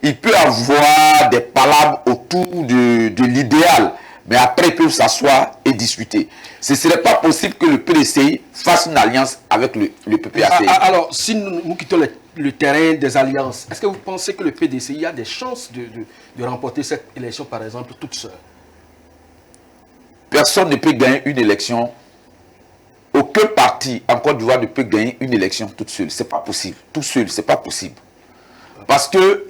Speaker 5: Il peut y avoir des palabres autour de l'idéal, mais après ils peuvent s'asseoir et discuter. Ce ne serait pas possible que le PDCI fasse une alliance avec le PPACI.
Speaker 3: Alors, si nous quittons le terrain des alliances, est-ce que vous pensez que le PDCI a des chances de remporter cette élection, par exemple, toute seule?
Speaker 5: Personne ne peut gagner une élection. Aucun parti en Côte d'Ivoire ne peut gagner une élection toute seule. C'est pas possible. Tout seul, c'est pas possible. Parce que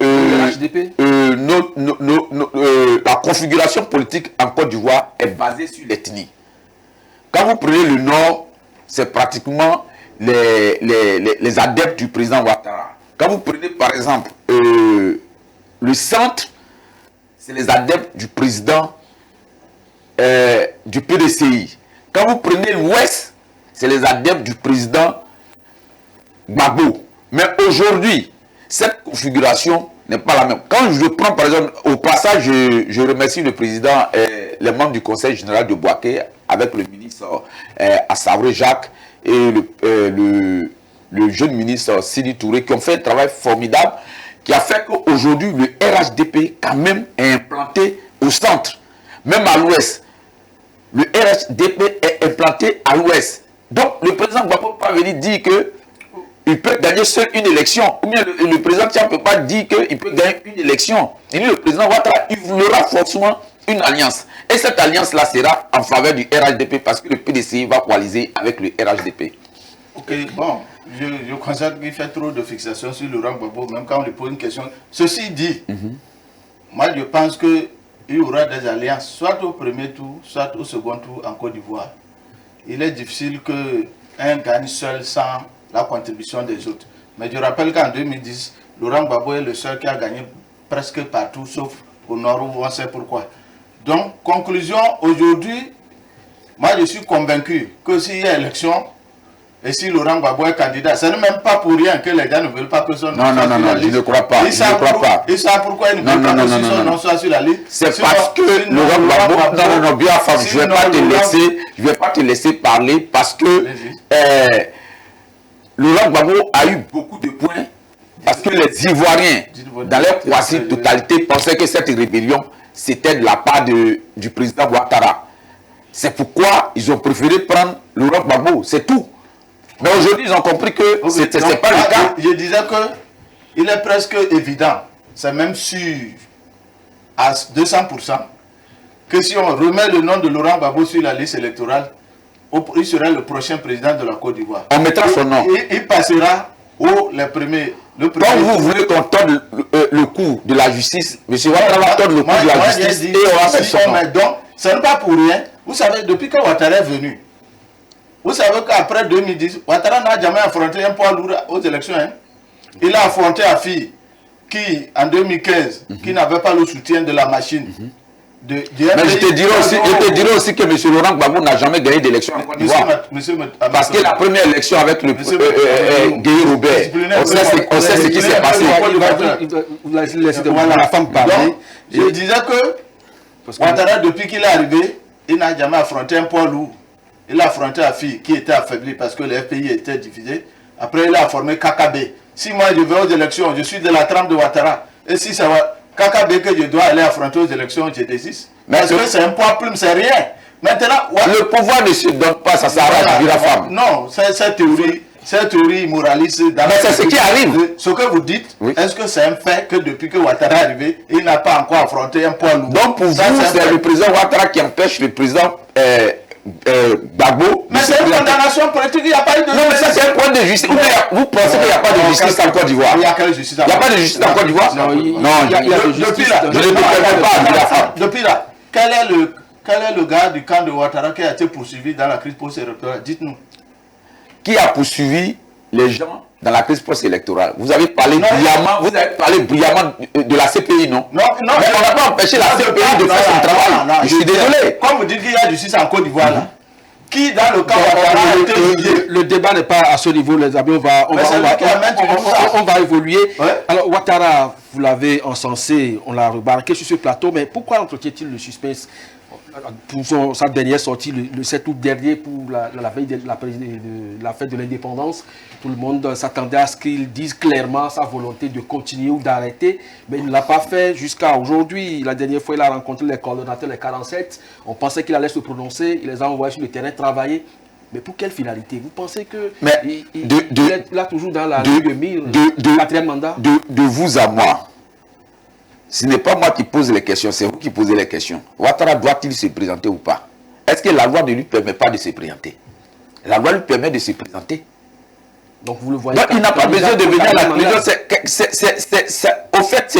Speaker 5: la configuration politique en Côte d'Ivoire est basée sur l'ethnie. Quand vous prenez le Nord, c'est pratiquement les adeptes du président Ouattara. Quand vous prenez par exemple le centre, c'est les adeptes du président du PDCI. Quand vous prenez l'ouest, c'est les adeptes du président Gbagbo. Mais aujourd'hui, cette configuration n'est pas la même. Quand je prends par exemple, au passage, je remercie le président et les membres du conseil général de Bouaké avec le ministre Assavré Jacques et le jeune ministre Sidi Touré qui ont fait un travail formidable qui a fait qu'aujourd'hui le RHDP quand même est implanté au centre, même à l'ouest. Le RHDP est implanté à l'ouest. Donc le président ne va pas venir dire que il peut gagner seul une élection. Ou bien le président Tian ne peut pas dire qu'il peut gagner une élection. Il dit le président Ouattara, il voudra forcément une alliance. Et cette alliance-là sera en faveur du RHDP parce que le PDCI va coaliser avec le RHDP.
Speaker 6: Ok, bon, je constate qu'il fait trop de fixation sur Laurent Gbagbo, même quand on lui pose une question. Ceci dit, moi je pense qu'il y aura des alliances, soit au premier tour, soit au second tour en Côte d'Ivoire. Il est difficile qu'un gagne seul sans la contribution des autres. Mais je rappelle qu'en 2010, Laurent Gbagbo est le seul qui a gagné presque partout, sauf au nord où on sait pourquoi. Donc, conclusion, aujourd'hui, moi je suis convaincu que s'il y a élection, et si Laurent Gbagbo est candidat, ce n'est même pas pour rien que les gens ne veulent pas que son nom soit sur la liste.
Speaker 5: Je ne crois pas.
Speaker 6: Ils savent pourquoi ils ne veulent pas que son nom soit sur la liste.
Speaker 5: C'est parce que Laurent Gbagbo, non, bien femme, je ne vais pas te laisser parler parce que Laurent Gbagbo a eu beaucoup de points parce que les Ivoiriens, dans leur quasi-totalité, pensaient que cette rébellion, c'était de la part du président Ouattara. C'est pourquoi ils ont préféré prendre Laurent Gbagbo, c'est tout. Mais aujourd'hui, ils ont compris que ce n'est pas le cas.
Speaker 6: Je disais qu'il est presque évident, c'est même sûr, à 200%, que si on remet le nom de Laurent Gbagbo sur la liste électorale, il sera le prochain président de la Côte d'Ivoire.
Speaker 5: On mettra son nom.
Speaker 6: Il passera le premier.
Speaker 5: Quand vous voulez qu'on tourne le coup de la justice, M. Ouattara va tourner le coup de la justice et on va faire son nom.
Speaker 6: Donc, ce n'est pas pour rien. Vous savez, depuis que Ouattara est venu, vous savez qu'après 2010, Ouattara n'a jamais affronté un poids lourd aux élections. Hein. Il a affronté Afi, qui, en 2015, qui n'avait pas le soutien de la machine.
Speaker 5: Mais je te dirais aussi que M. Laurent Gbagbo n'a jamais gagné d'élection en Côte d'Ivoire. Parce que la première élection avec le Guy Robert, on sait ce qui s'est passé.
Speaker 3: Vous laissez la femme parler.
Speaker 6: Je disais que Ouattara, depuis qu'il est arrivé, il n'a jamais affronté un poids lourd. Il a affronté Afi qui était affaibli parce que le FPI était divisé. Après, il a formé KKB. Si moi je vais aux élections, je suis de la trempe de Ouattara. Et si ça va, KKB que je dois aller affronter aux élections, je désiste. Parce que c'est un poids plume, c'est rien. Maintenant,
Speaker 5: le pouvoir ne se donne pas, ça s'arrête à la femme.
Speaker 6: Non, cette théorie moraliste.
Speaker 5: Mais c'est ce qui arrive.
Speaker 6: Ce que vous dites, est-ce que c'est un fait que depuis que Ouattara est arrivé, il n'a pas encore affronté un poids lourd?
Speaker 5: Donc pour vous, c'est le président Ouattara qui empêche le président Gbagbo.
Speaker 6: Mais c'est une condamnation politique, il n'y a pas eu de...
Speaker 5: Non, mais ça c'est un point de justice. Vous pensez qu'il n'y a pas de justice en Côte d'Ivoire?
Speaker 6: Il n'y a quelle justice?
Speaker 5: Il n'y a pas de justice en Côte d'Ivoire? Non, il y a de justice. Je ne peux pas.
Speaker 6: Depuis là, quel est le gars du camp de Ouattara qui a été poursuivi dans la crise post-électorale? Dites-nous.
Speaker 5: Qui a poursuivi les gens dans la crise post-électorale? Vous avez parlé brillamment de la CPI, non? Non, mais on n'a pas empêché la CPI de faire son travail. Je suis désolé.
Speaker 6: Comme vous dites qu'il y a justice en Côte d'Ivoire, là, qui dans le cas Ouattara a été jugé?
Speaker 3: Le débat n'est pas à ce niveau, les amis. On va évoluer. Alors, Ouattara, vous l'avez encensé, on l'a remarqué sur ce plateau, mais pourquoi entretient-il le suspense pour sa dernière sortie le 7 août dernier pour la veille de la fête de l'indépendance? Tout le monde s'attendait à ce qu'il dise clairement sa volonté de continuer ou d'arrêter, mais il ne l'a pas fait jusqu'à aujourd'hui. La dernière fois, il a rencontré les coordonnateurs, les 47. On pensait qu'il allait se prononcer, il les a envoyés sur le terrain travailler. Mais pour quelle finalité? Vous pensez qu'il est là toujours dans la ligne de mire, le quatrième mandat?
Speaker 5: De vous à moi, ce n'est pas moi qui pose les questions, c'est vous qui posez les questions. Ouattara doit-il se présenter ou pas? Est-ce que la loi ne lui permet pas de se présenter? La loi lui permet de se présenter.
Speaker 3: Donc vous le voyez.
Speaker 5: Donc il n'a pas besoin de venir à la prison. Au fait,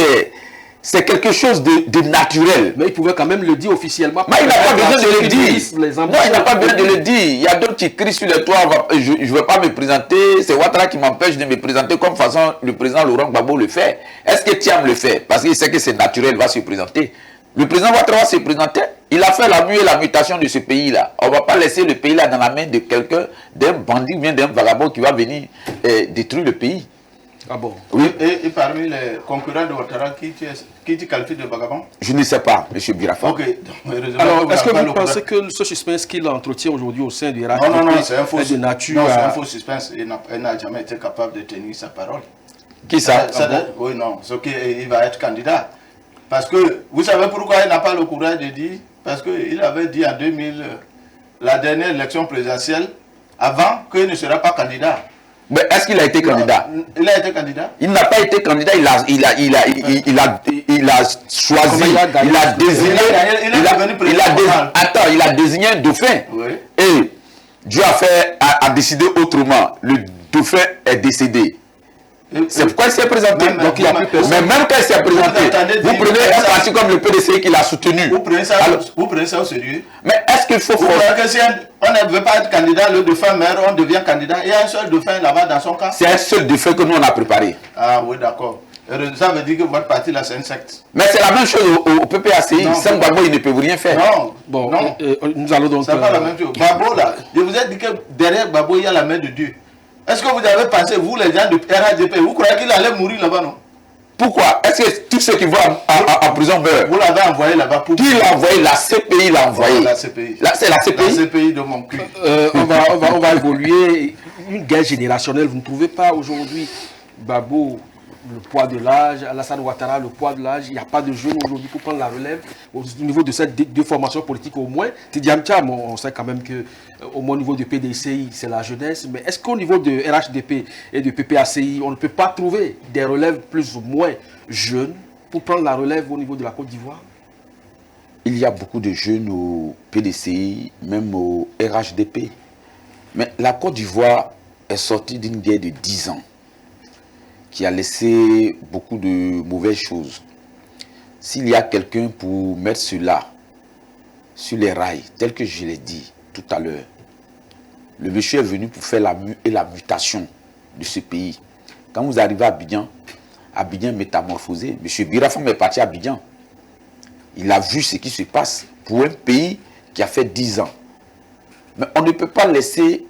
Speaker 5: c'est quelque chose de naturel.
Speaker 3: Mais il pouvait quand même le dire officiellement.
Speaker 5: Mais il n'a pas besoin de le dire.
Speaker 3: Non,
Speaker 5: il n'a pas besoin de le dire. Il y a d'autres qui crient sur les toits, je ne veux pas me présenter, c'est Ouattara qui m'empêche de me présenter comme façon le président Laurent Gbagbo le fait. Est-ce que Thiam le fait? Parce qu'il sait que c'est naturel, il va se présenter. Le président Ouattara va se présenter. Il a fait la mue et la mutation de ce pays-là. On ne va pas laisser le pays-là dans la main de quelqu'un, d'un bandit ou bien d'un vagabond qui va venir détruire le pays.
Speaker 3: Ah bon?
Speaker 5: Oui.
Speaker 6: Et parmi les concurrents de Ouattara, qui tu qualifies de vagabond?
Speaker 5: Je ne sais pas, M. Birafa.
Speaker 6: Ok.
Speaker 3: Alors, est-ce que vous pensez que ce suspense qu'il entretient aujourd'hui au sein du RHDP
Speaker 6: non, c'est un faux
Speaker 3: de nature?
Speaker 6: Non, c'est un faux suspense. Il n'a jamais été capable de tenir sa parole.
Speaker 5: Qui ça?
Speaker 6: Oui, non. C'est qu'il va être candidat. Parce que, vous savez pourquoi il n'a pas le courage de dire? Parce qu'il avait dit en 2000, la dernière élection présidentielle, avant qu'il ne sera pas candidat.
Speaker 5: Mais est-ce qu'il a été candidat?
Speaker 6: Il a été candidat.
Speaker 5: Il n'a pas été candidat, il a choisi, il a désigné, il a désigné un dauphin.
Speaker 6: Oui.
Speaker 5: Et Dieu a décidé autrement. Le dauphin est décédé. C'est pourquoi il s'est présenté. Mais même quand il s'est présenté, vous prenez un parti comme le PDC qui l'a soutenu.
Speaker 6: Vous prenez ça au sérieux.
Speaker 5: Mais est-ce qu'il faut...
Speaker 6: Vous croyez que si on ne veut pas être candidat, le dauphin meurt, on devient candidat. Il y a un seul dauphin là-bas dans son camp.
Speaker 5: C'est un seul dauphin que nous on a préparé.
Speaker 6: Ah oui, d'accord. Ça veut dire que votre parti là, c'est un secte.
Speaker 5: Mais c'est la même chose au PPACI. Sans Gbagbo, il ne peut rien faire.
Speaker 6: Non.
Speaker 3: Bon,
Speaker 6: non.
Speaker 3: Nous allons donc...
Speaker 6: C'est pas la même chose. Gbagbo là, je vous ai dit que derrière Gbagbo, il y a la main de Dieu. Est-ce que vous avez pensé, vous les gens de RHDP, vous croyez qu'il allait mourir là-bas, non?
Speaker 5: Pourquoi? Est-ce que tous ceux qui vont en prison meurent?
Speaker 6: Vous l'avez envoyé là-bas pour...
Speaker 5: Qui l'a envoyé? La CPI l'a envoyé.
Speaker 6: La CPI.
Speaker 5: C'est la CPI?
Speaker 6: La CPI de mon cul.
Speaker 3: On va évoluer. Une guerre générationnelle, vous ne trouvez pas aujourd'hui, Gbagbo, le poids de l'âge, Alassane Ouattara, le poids de l'âge, il n'y a pas de jeunes aujourd'hui pour prendre la relève au niveau de cette deux formations politiques au moins. Tidiane Thiam, on sait quand même que au moins au niveau du PDCI, c'est la jeunesse, mais est-ce qu'au niveau de RHDP et de PPACI, on ne peut pas trouver des relèves plus ou moins jeunes pour prendre la relève au niveau de la Côte d'Ivoire?
Speaker 5: Il y a beaucoup de jeunes au PDCI, même au RHDP. Mais la Côte d'Ivoire est sortie d'une guerre de 10 ans qui a laissé beaucoup de mauvaises choses. S'il y a quelqu'un pour mettre cela sur les rails, tel que je l'ai dit tout à l'heure, le monsieur est venu pour faire la mue et la mutation de ce pays. Quand vous arrivez à Abidjan, Abidjan métamorphosé, monsieur Birafam est parti à Abidjan. Il a vu ce qui se passe pour un pays qui a fait 10 ans. Mais on ne peut pas laisser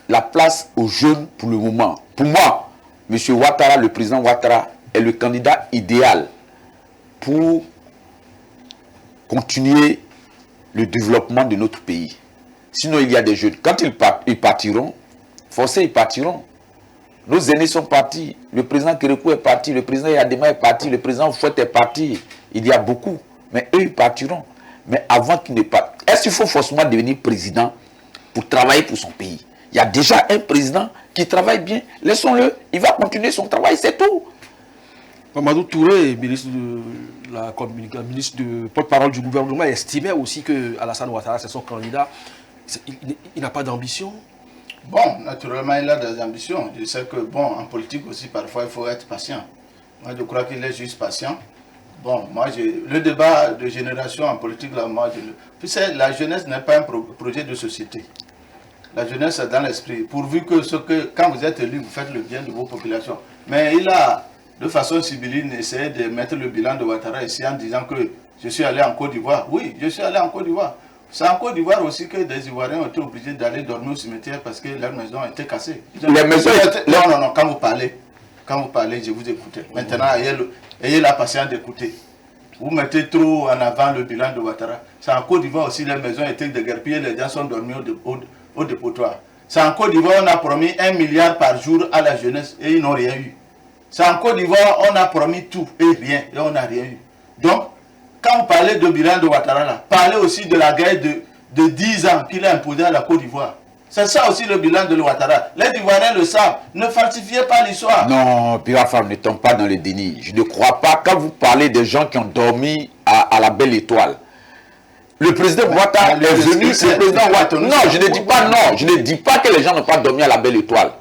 Speaker 5: la place aux jeunes pour le moment. Pour moi, M. Ouattara, le président Ouattara, est le candidat idéal pour continuer le développement de notre pays. Sinon, il y a des jeunes. Quand ils partiront, forcés, ils partiront. Nos aînés sont partis. Le président Kérékou est parti, le président Yadema est parti, le président Fouette est parti. Il y a beaucoup. Mais eux, ils partiront. Mais avant qu'ils ne partent, est-ce qu'il faut forcément devenir président pour travailler pour son pays? Il y a déjà un président qui travaille bien. Laissons-le. Il va continuer son travail, c'est tout.
Speaker 3: Mamadou Touré, ministre de la communication, ministre de porte-parole du gouvernement, estimait aussi que Alassane Ouattara, c'est son candidat. Il n'a pas d'ambition?
Speaker 6: Bon, naturellement, il a des ambitions. Je sais que, bon, en politique aussi, parfois, il faut être patient. Moi, je crois qu'il est juste patient. Bon, moi, le débat de génération en politique, là, moi, puis la jeunesse n'est pas un projet de société. La jeunesse est dans l'esprit. Pourvu que, quand vous êtes élu, vous faites le bien de vos populations. Mais il a, de façon sibylline, essayé de mettre le bilan de Ouattara ici en disant que je suis allé en Côte d'Ivoire. Oui, je suis allé en Côte d'Ivoire. C'est en Côte d'Ivoire aussi que des Ivoiriens ont été obligés d'aller dormir au cimetière parce que leur maison a été cassée.
Speaker 5: Les maisons...
Speaker 6: Non, quand vous parlez, je vous écoute. Maintenant, ayez la patience d'écouter. Vous mettez trop en avant le bilan de Ouattara. C'est en Côte d'Ivoire aussi, les maisons étaient déguerpillées, les gens sont dormis au dépotoir. C'est en Côte d'Ivoire, on a promis 1 milliard par jour à la jeunesse et ils n'ont rien eu. C'est en Côte d'Ivoire, on a promis tout et rien, et on n'a rien eu. Donc, quand vous parlez de bilan de Ouattara, là, parlez aussi de la guerre de 10 ans qu'il a imposée à la Côte d'Ivoire. C'est ça aussi le bilan de Ouattara. Les Ivoiriens le savent. Ne falsifiez pas l'histoire.
Speaker 5: Non, Birafam, ne tombe pas dans le déni. Je ne crois pas, quand vous parlez des gens qui ont dormi à la Belle Étoile, le président Ouattara est venu, le président Ouattara... Non, je ne dis pas non. Je ne dis pas que les gens n'ont pas dormi à la Belle Étoile.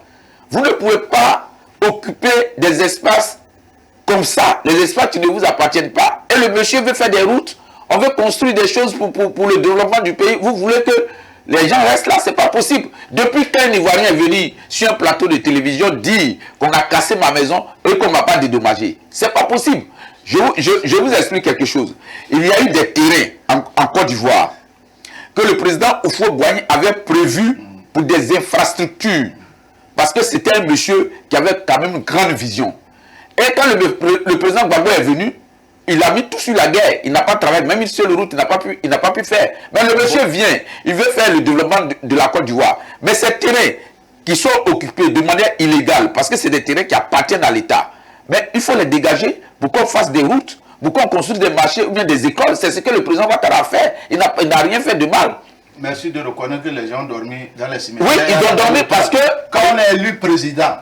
Speaker 5: Vous ne pouvez pas occuper des espaces Comme ça, les espaces ne vous appartiennent pas. Et le monsieur veut faire des routes, on veut construire des choses pour le développement du pays. Vous voulez que les gens restent là, c'est pas possible. Depuis qu'un Ivoirien est venu sur un plateau de télévision dire qu'on a cassé ma maison et qu'on ne m'a pas dédommagé, c'est pas possible. Je vous explique quelque chose. Il y a eu des terrains en Côte d'Ivoire que le président Houphouët-Boigny avait prévu pour des infrastructures. Parce que c'était un monsieur qui avait quand même une grande vision. Et quand le président Gbagbo est venu, il a mis tout sur la guerre. Il n'a pas travaillé. Même une seule route, il n'a pas pu faire. Mais le monsieur vient. Il veut faire le développement de la Côte d'Ivoire. Mais ces terrains qui sont occupés de manière illégale, parce que c'est des terrains qui appartiennent à l'État, mais il faut les dégager pour qu'on fasse des routes, pour qu'on construise des marchés ou bien des écoles. C'est ce que le président Ouattara a fait. Il n'a rien fait de mal.
Speaker 6: Merci de reconnaître que les gens ont dormi dans les cimetières.
Speaker 5: Oui, ils ont dormi parce que...
Speaker 6: Quand on est élu président,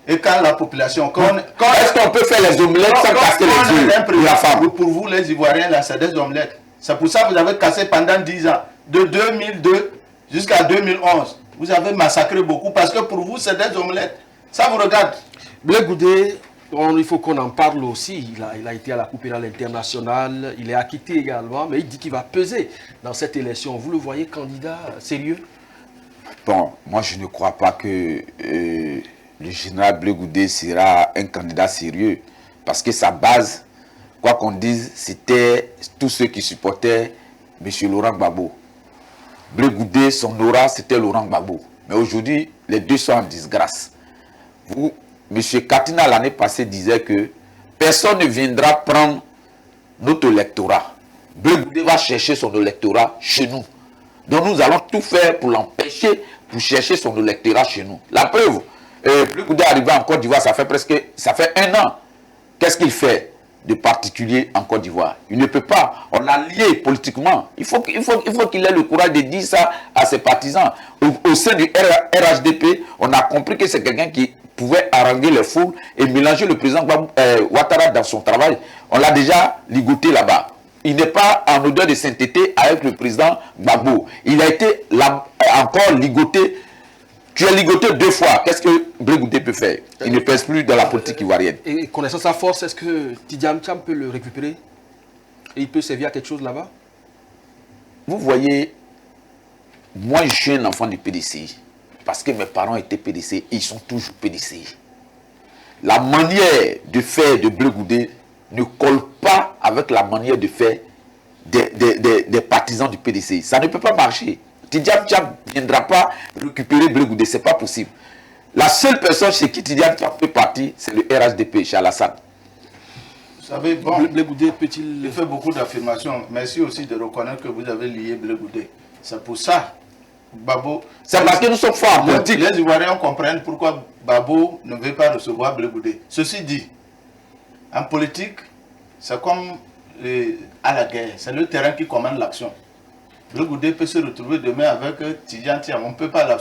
Speaker 6: et quand la population...
Speaker 5: Est-ce qu'on peut faire les omelettes sans casser les yeux de la femme?
Speaker 6: Pour vous, les Ivoiriens, là, c'est des omelettes. C'est pour ça que vous avez cassé pendant 10 ans. De 2002 jusqu'à 2011. Vous avez massacré beaucoup parce que pour vous, c'est des omelettes. Ça vous regarde.
Speaker 3: Blé Goudé, il faut qu'on en parle aussi. Il a été à la Coupe pénale internationale. Il est acquitté également. Mais il dit qu'il va peser dans cette élection. Vous le voyez candidat sérieux?
Speaker 5: Bon, moi je ne crois pas que le général Blé Goudé sera un candidat sérieux. Parce que sa base, quoi qu'on dise, c'était tous ceux qui supportaient M. Laurent Gbagbo. Blé Goudé, son aura, c'était Laurent Gbagbo. Mais aujourd'hui, les deux sont en disgrâce. M. Katina, l'année passée, disait que personne ne viendra prendre notre électorat. Blé Goudé va chercher son électorat chez nous. Donc nous allons tout faire pour l'empêcher, pour chercher son électorat chez nous. La preuve, Blé Goudé est arrivé en Côte d'Ivoire, ça fait 1 an. Qu'est-ce qu'il fait de particulier en Côte d'Ivoire? Il ne peut pas. On l'a lié politiquement. Il faut qu'il ait le courage de dire ça à ses partisans. Au sein du RHDP, on a compris que c'est quelqu'un qui pouvait haranguer les foules et mélanger le président Ouattara dans son travail. On l'a déjà ligoté là-bas. Il n'est pas en odeur de sainteté avec le président Gbagbo. Il a été encore ligoté. Tu es ligoté 2 fois. Qu'est-ce que Blé Goudé peut faire? Il ne pèse plus dans la politique ivoirienne.
Speaker 3: Et connaissant sa force, est-ce que Tidiane Cham peut le récupérer? Et il peut servir à quelque chose là-bas?
Speaker 5: Vous voyez, moi je suis un enfant du PDC. Parce que mes parents étaient PDC et ils sont toujours PDC. La manière de faire de Blé Goudé ne colle pas avec la manière de faire des partisans du PDC. Ça ne peut pas marcher. Tidiane Cham ne viendra pas récupérer Blé Goudé, ce n'est pas possible. La seule personne chez qui Tidiane Cham peut partir, c'est le RHDP, chez Alassane.
Speaker 6: Vous savez, bon,
Speaker 3: Blé Goudé peut-il...
Speaker 6: il fait beaucoup d'affirmations. Merci aussi de reconnaître que vous avez lié Blé Goudé. C'est pour ça, Babo...
Speaker 5: C'est parce que nous sommes forts en politique.
Speaker 6: Les Ivoiriens comprennent pourquoi Babo ne veut pas recevoir Blé Goudé. Ceci dit, en politique, c'est comme à la guerre. C'est le terrain qui commande l'action. Blé Goudé peut se retrouver demain avec Tidiane Cham. On ne peut pas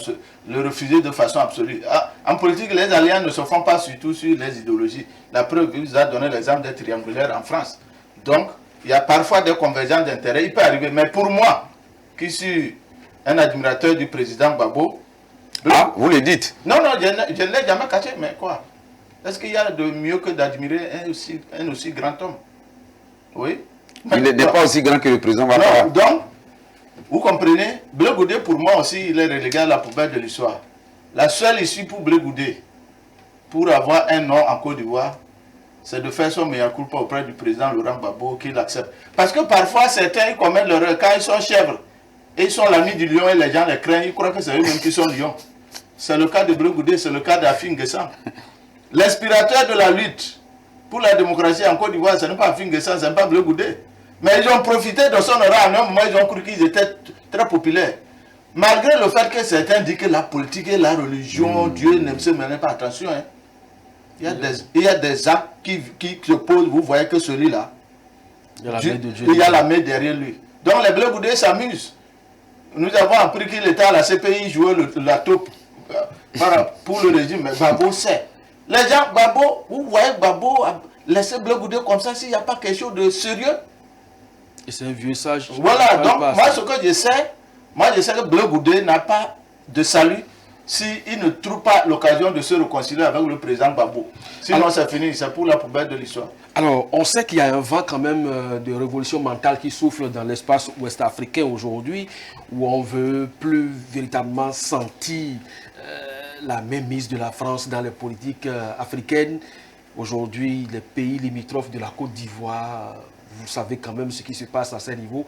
Speaker 6: le refuser de façon absolue. En politique, les alliances ne se font pas surtout sur les idéologies. La preuve, il vous a donné l'exemple des triangulaires en France. Donc, il y a parfois des convergences d'intérêts. Il peut arriver. Mais pour moi, qui suis un admirateur du président Gbagbo...
Speaker 5: Vous le dites?
Speaker 6: Non, je ne l'ai jamais caché. Mais quoi? Est-ce qu'il y a de mieux que d'admirer un aussi grand homme? Oui.
Speaker 5: Il n'est pas aussi grand que le président Ouattara.
Speaker 6: Donc, vous comprenez, Blé Goudé, pour moi aussi, il est relégué à la poubelle de l'histoire. La seule issue pour Blé Goudé, pour avoir un nom en Côte d'Ivoire, c'est de faire son meilleur coup auprès du président Laurent Gbagbo, qu'il accepte. Parce que parfois, certains ils commettent l'erreur quand ils sont chèvres, et ils sont l'ami du lion et les gens les craignent, ils croient que c'est eux-mêmes qui sont lions. C'est le cas de Blé Goudé, c'est le cas d'Afin Guessam. L'inspirateur de la lutte pour la démocratie en Côte d'Ivoire, ce n'est pas Afin Guessam, ce n'est pas Blé Goudé. Mais ils ont profité de son aura. À un moment, ils ont cru qu'ils étaient très populaires. Malgré le fait que certains disent que la politique et la religion, Dieu ne se mêlent pas. Attention, hein. Il y a des actes qui se posent. Vous voyez que celui-là, il y a la main derrière lui. Donc les Blé Goudé s'amusent. Nous avons appris qu'il était à la CPI jouer la taupe pour le régime. Mais Gbagbo sait. Les gens, Gbagbo, vous voyez Gbagbo laisser Blé Goudé comme ça s'il n'y a pas quelque chose de sérieux.
Speaker 3: Et c'est un vieux sage.
Speaker 6: Voilà, donc moi ce que je sais que Blé Goudé n'a pas de salut s'il ne trouve pas l'occasion de se réconcilier avec le président Gbagbo. Sinon, c'est fini, c'est pour la poubelle de l'histoire.
Speaker 3: Alors, on sait qu'il y a un vent quand même de révolution mentale qui souffle dans l'espace ouest-africain aujourd'hui, où on veut plus véritablement sentir la mainmise de la France dans les politiques africaines. Aujourd'hui, les pays limitrophes de la Côte d'Ivoire, vous savez quand même ce qui se passe à ce niveau.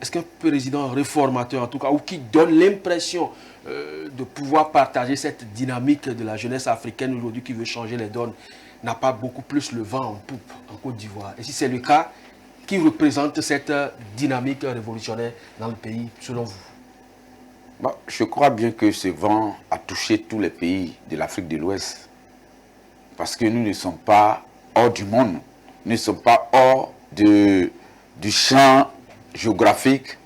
Speaker 3: Est-ce qu'un président réformateur, en tout cas, ou qui donne l'impression de pouvoir partager cette dynamique de la jeunesse africaine aujourd'hui qui veut changer les donnes, n'a pas beaucoup plus le vent en poupe en Côte d'Ivoire? Et si c'est le cas, qui représente cette dynamique révolutionnaire dans le pays, selon vous?
Speaker 5: Bon, je crois bien que ce vent a touché tous les pays de l'Afrique de l'Ouest. Parce que nous ne sommes pas hors du monde. Nous ne sommes pas hors du champ géographique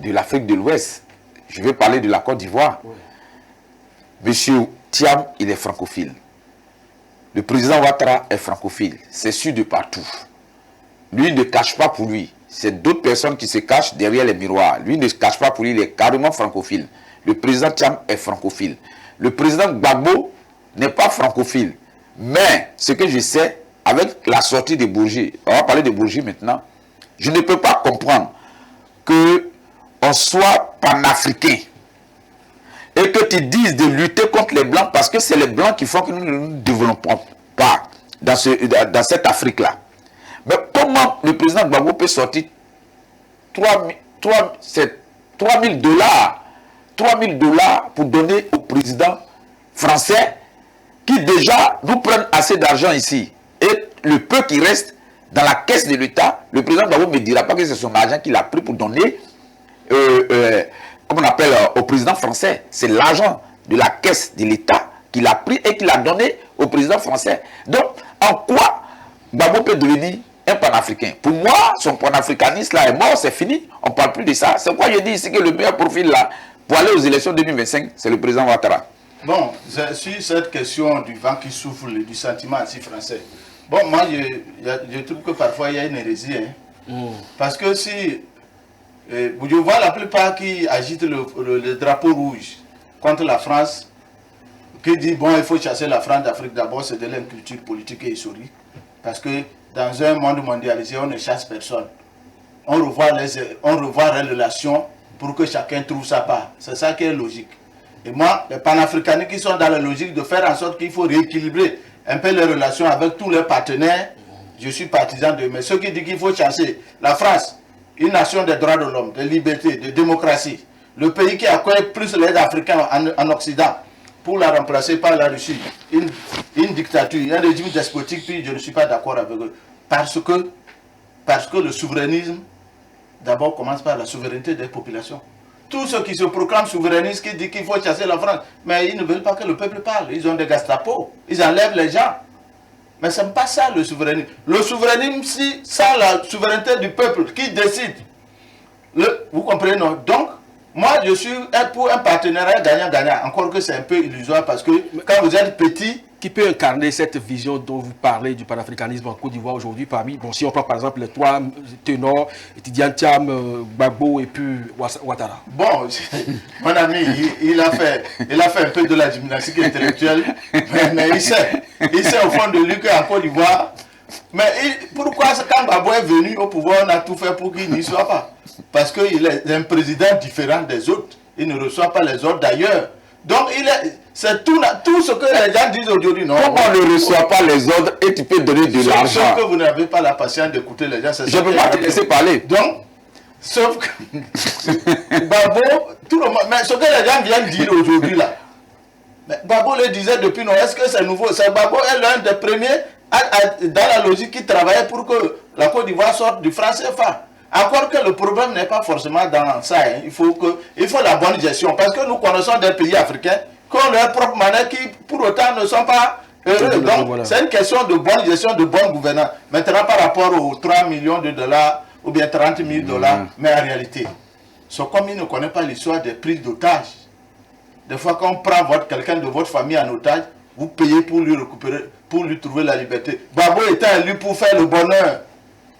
Speaker 5: de l'Afrique de l'Ouest. Je vais parler de la Côte d'Ivoire. Oui. Monsieur Thiam, il est francophile. Le président Ouattara est francophile. C'est sûr de partout. Lui ne cache pas pour lui. C'est d'autres personnes qui se cachent derrière les miroirs. Lui ne se cache pas pour lui, il est carrément francophile. Le président Thiam est francophile. Le président Gbagbo n'est pas francophile. Mais ce que je sais, avec la sortie de Bourgi, on va parler de Bourgi maintenant, je ne peux pas comprendre qu'on soit panafricain et que tu dises de lutter contre les Blancs parce que c'est les Blancs qui font que nous ne nous développons pas dans cette Afrique-là. Mais comment le président Gbagbo peut sortir 3 000 $ pour donner au président français qui déjà nous prennent assez d'argent ici. Et le peu qui reste dans la caisse de l'État, le président Gbagbo ne me dira pas que c'est son argent qu'il a pris pour donner, comme on appelle, au président français. C'est l'argent de la caisse de l'État qu'il a pris et qu'il a donné au président français. Donc, en quoi Gbagbo peut devenir un panafricain? Pour moi, son panafricanisme là est mort, c'est fini. On ne parle plus de ça. C'est pourquoi je dis ici que le meilleur profil là, pour aller aux élections 2025, c'est le président Ouattara.
Speaker 6: Bon, sur cette question du vent qui souffle, du sentiment anti-français, bon, moi, je trouve que parfois, il y a une hérésie. Hein. Parce que si... je vois la plupart qui agitent le drapeau rouge contre la France, qui dit, bon, il faut chasser la France d'Afrique d'abord, c'est de l'inculture politique et historique. Parce que dans un monde mondialisé, on ne chasse personne. On revoit les relations pour que chacun trouve sa part. C'est ça qui est logique. Et moi, les panafricanistes qui sont dans la logique de faire en sorte qu'il faut rééquilibrer un peu les relations avec tous les partenaires, je suis partisan de. Mais ceux qui disent qu'il faut chasser la France, une nation des droits de l'homme, de liberté, de démocratie, le pays qui accueille plus l'aide africaine en Occident, pour la remplacer par la Russie, une dictature, un régime despotique, puis je ne suis pas d'accord avec eux. Parce que le souverainisme, d'abord, commence par la souveraineté des populations. Tous ceux qui se proclament souverainistes, qui disent qu'il faut chasser la France, mais ils ne veulent pas que le peuple parle. Ils ont des Gestapo, ils enlèvent les gens. Mais ce n'est pas ça le souverainisme. Le souverainisme, si sans la souveraineté du peuple qui décide, vous comprenez, non? Donc, moi, je suis pour un partenariat gagnant-gagnant. Encore que c'est un peu illusoire parce que quand vous êtes petit...
Speaker 3: Qui peut incarner cette vision dont vous parlez du panafricanisme en Côte d'Ivoire aujourd'hui parmi, bon, si on prend par exemple les trois ténors, Tidiane Thiam, Gbagbo et puis Ouattara.
Speaker 6: Bon, mon ami, il a fait un peu de la gymnastique intellectuelle, mais il sait au fond de lui qu'en Côte d'Ivoire, mais pourquoi quand Gbagbo est venu au pouvoir, on a tout fait pour qu'il n'y soit pas? Parce qu'il est un président différent des autres, il ne reçoit pas les autres d'ailleurs. Donc, c'est tout ce que les gens disent aujourd'hui. Non,
Speaker 5: comment on ne reçoit pas les ordres et tu peux donner de l'argent?
Speaker 6: Sauf que vous n'avez pas la patience d'écouter les gens.
Speaker 5: Je ne peux pas te laisser parler.
Speaker 6: Donc, sauf que Gbagbo, tout le monde, mais ce que les gens viennent dire aujourd'hui là, Gbagbo le disait depuis, non, est-ce que c'est nouveau? Gbagbo est l'un des premiers dans la logique qui travaillait pour que la Côte d'Ivoire sorte du franc CFA. Encore que le problème n'est pas forcément dans ça. Hein. Il faut la bonne gestion. Parce que nous connaissons des pays africains qui ont leur propre manière qui, pour autant, ne sont pas heureux. Donc, voilà. C'est une question de bonne gestion, de bonne gouvernance. Maintenant, par rapport aux 3 millions de dollars ou bien 30 000 $, mais en réalité, c'est comme il ne connaît pas l'histoire des prises d'otages. Des fois, quand on prend quelqu'un de votre famille en otage, vous payez pour lui récupérer, pour lui trouver la liberté. Gbagbo était élu pour faire le bonheur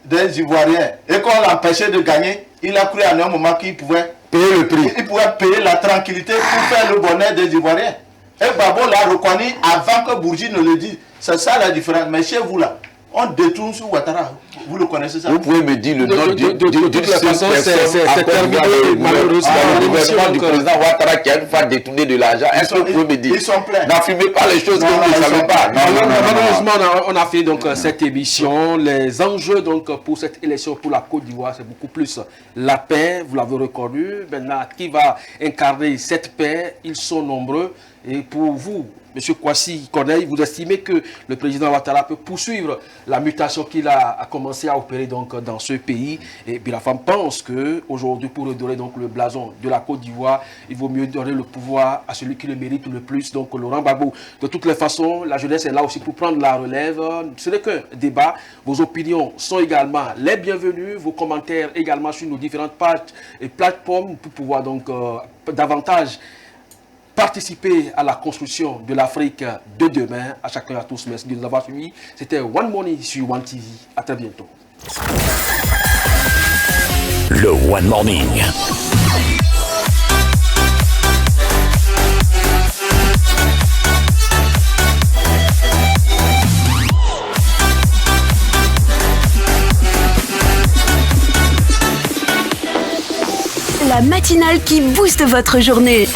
Speaker 6: des Ivoiriens. Et quand on l'empêchait de gagner, il a cru à un moment qu'il pouvait
Speaker 5: payer le prix.
Speaker 6: Il pouvait payer la tranquillité pour faire le bonheur des Ivoiriens. Et Babo l'a reconnu avant que Bourgi ne le dise. C'est ça la différence. Mais chez vous là, on détourne sur Ouattara. Vous le connaissez ça?
Speaker 5: Vous pouvez me dire le nom
Speaker 3: de toute façon, c'est terminé malheureusement.
Speaker 5: Le gouvernement du président Ouattara qui a une fois détourné de l'argent. Est-ce que vous pouvez me dire?
Speaker 6: Ils sont pleins.
Speaker 5: N'affirmez pas les choses que vous ne savez pas.
Speaker 3: Malheureusement, on a fait donc cette émission. Les enjeux donc pour cette élection pour la Côte d'Ivoire, c'est beaucoup plus la paix. Vous l'avez reconnu. Maintenant, qui va incarner cette paix? Ils sont nombreux. Et pour vous, M. Kwasi Corneille, vous estimez que le président Ouattara peut poursuivre la mutation qu'il a commencé à opérer donc dans ce pays. Et Birafam pense qu'aujourd'hui, pour redorer donc le blason de la Côte d'Ivoire, il vaut mieux donner le pouvoir à celui qui le mérite le plus, donc Laurent Gbagbo. De toutes les façons, la jeunesse est là aussi pour prendre la relève. Ce n'est qu'un débat. Vos opinions sont également les bienvenues. Vos commentaires également sur nos différentes pages et plateformes pour pouvoir donc davantage participer à la construction de l'Afrique de demain. À chacun et à tous, merci de nous avoir suivis. C'était One Money sur One TV. À très bientôt.
Speaker 7: Le One Morning.
Speaker 2: La matinale qui booste votre journée.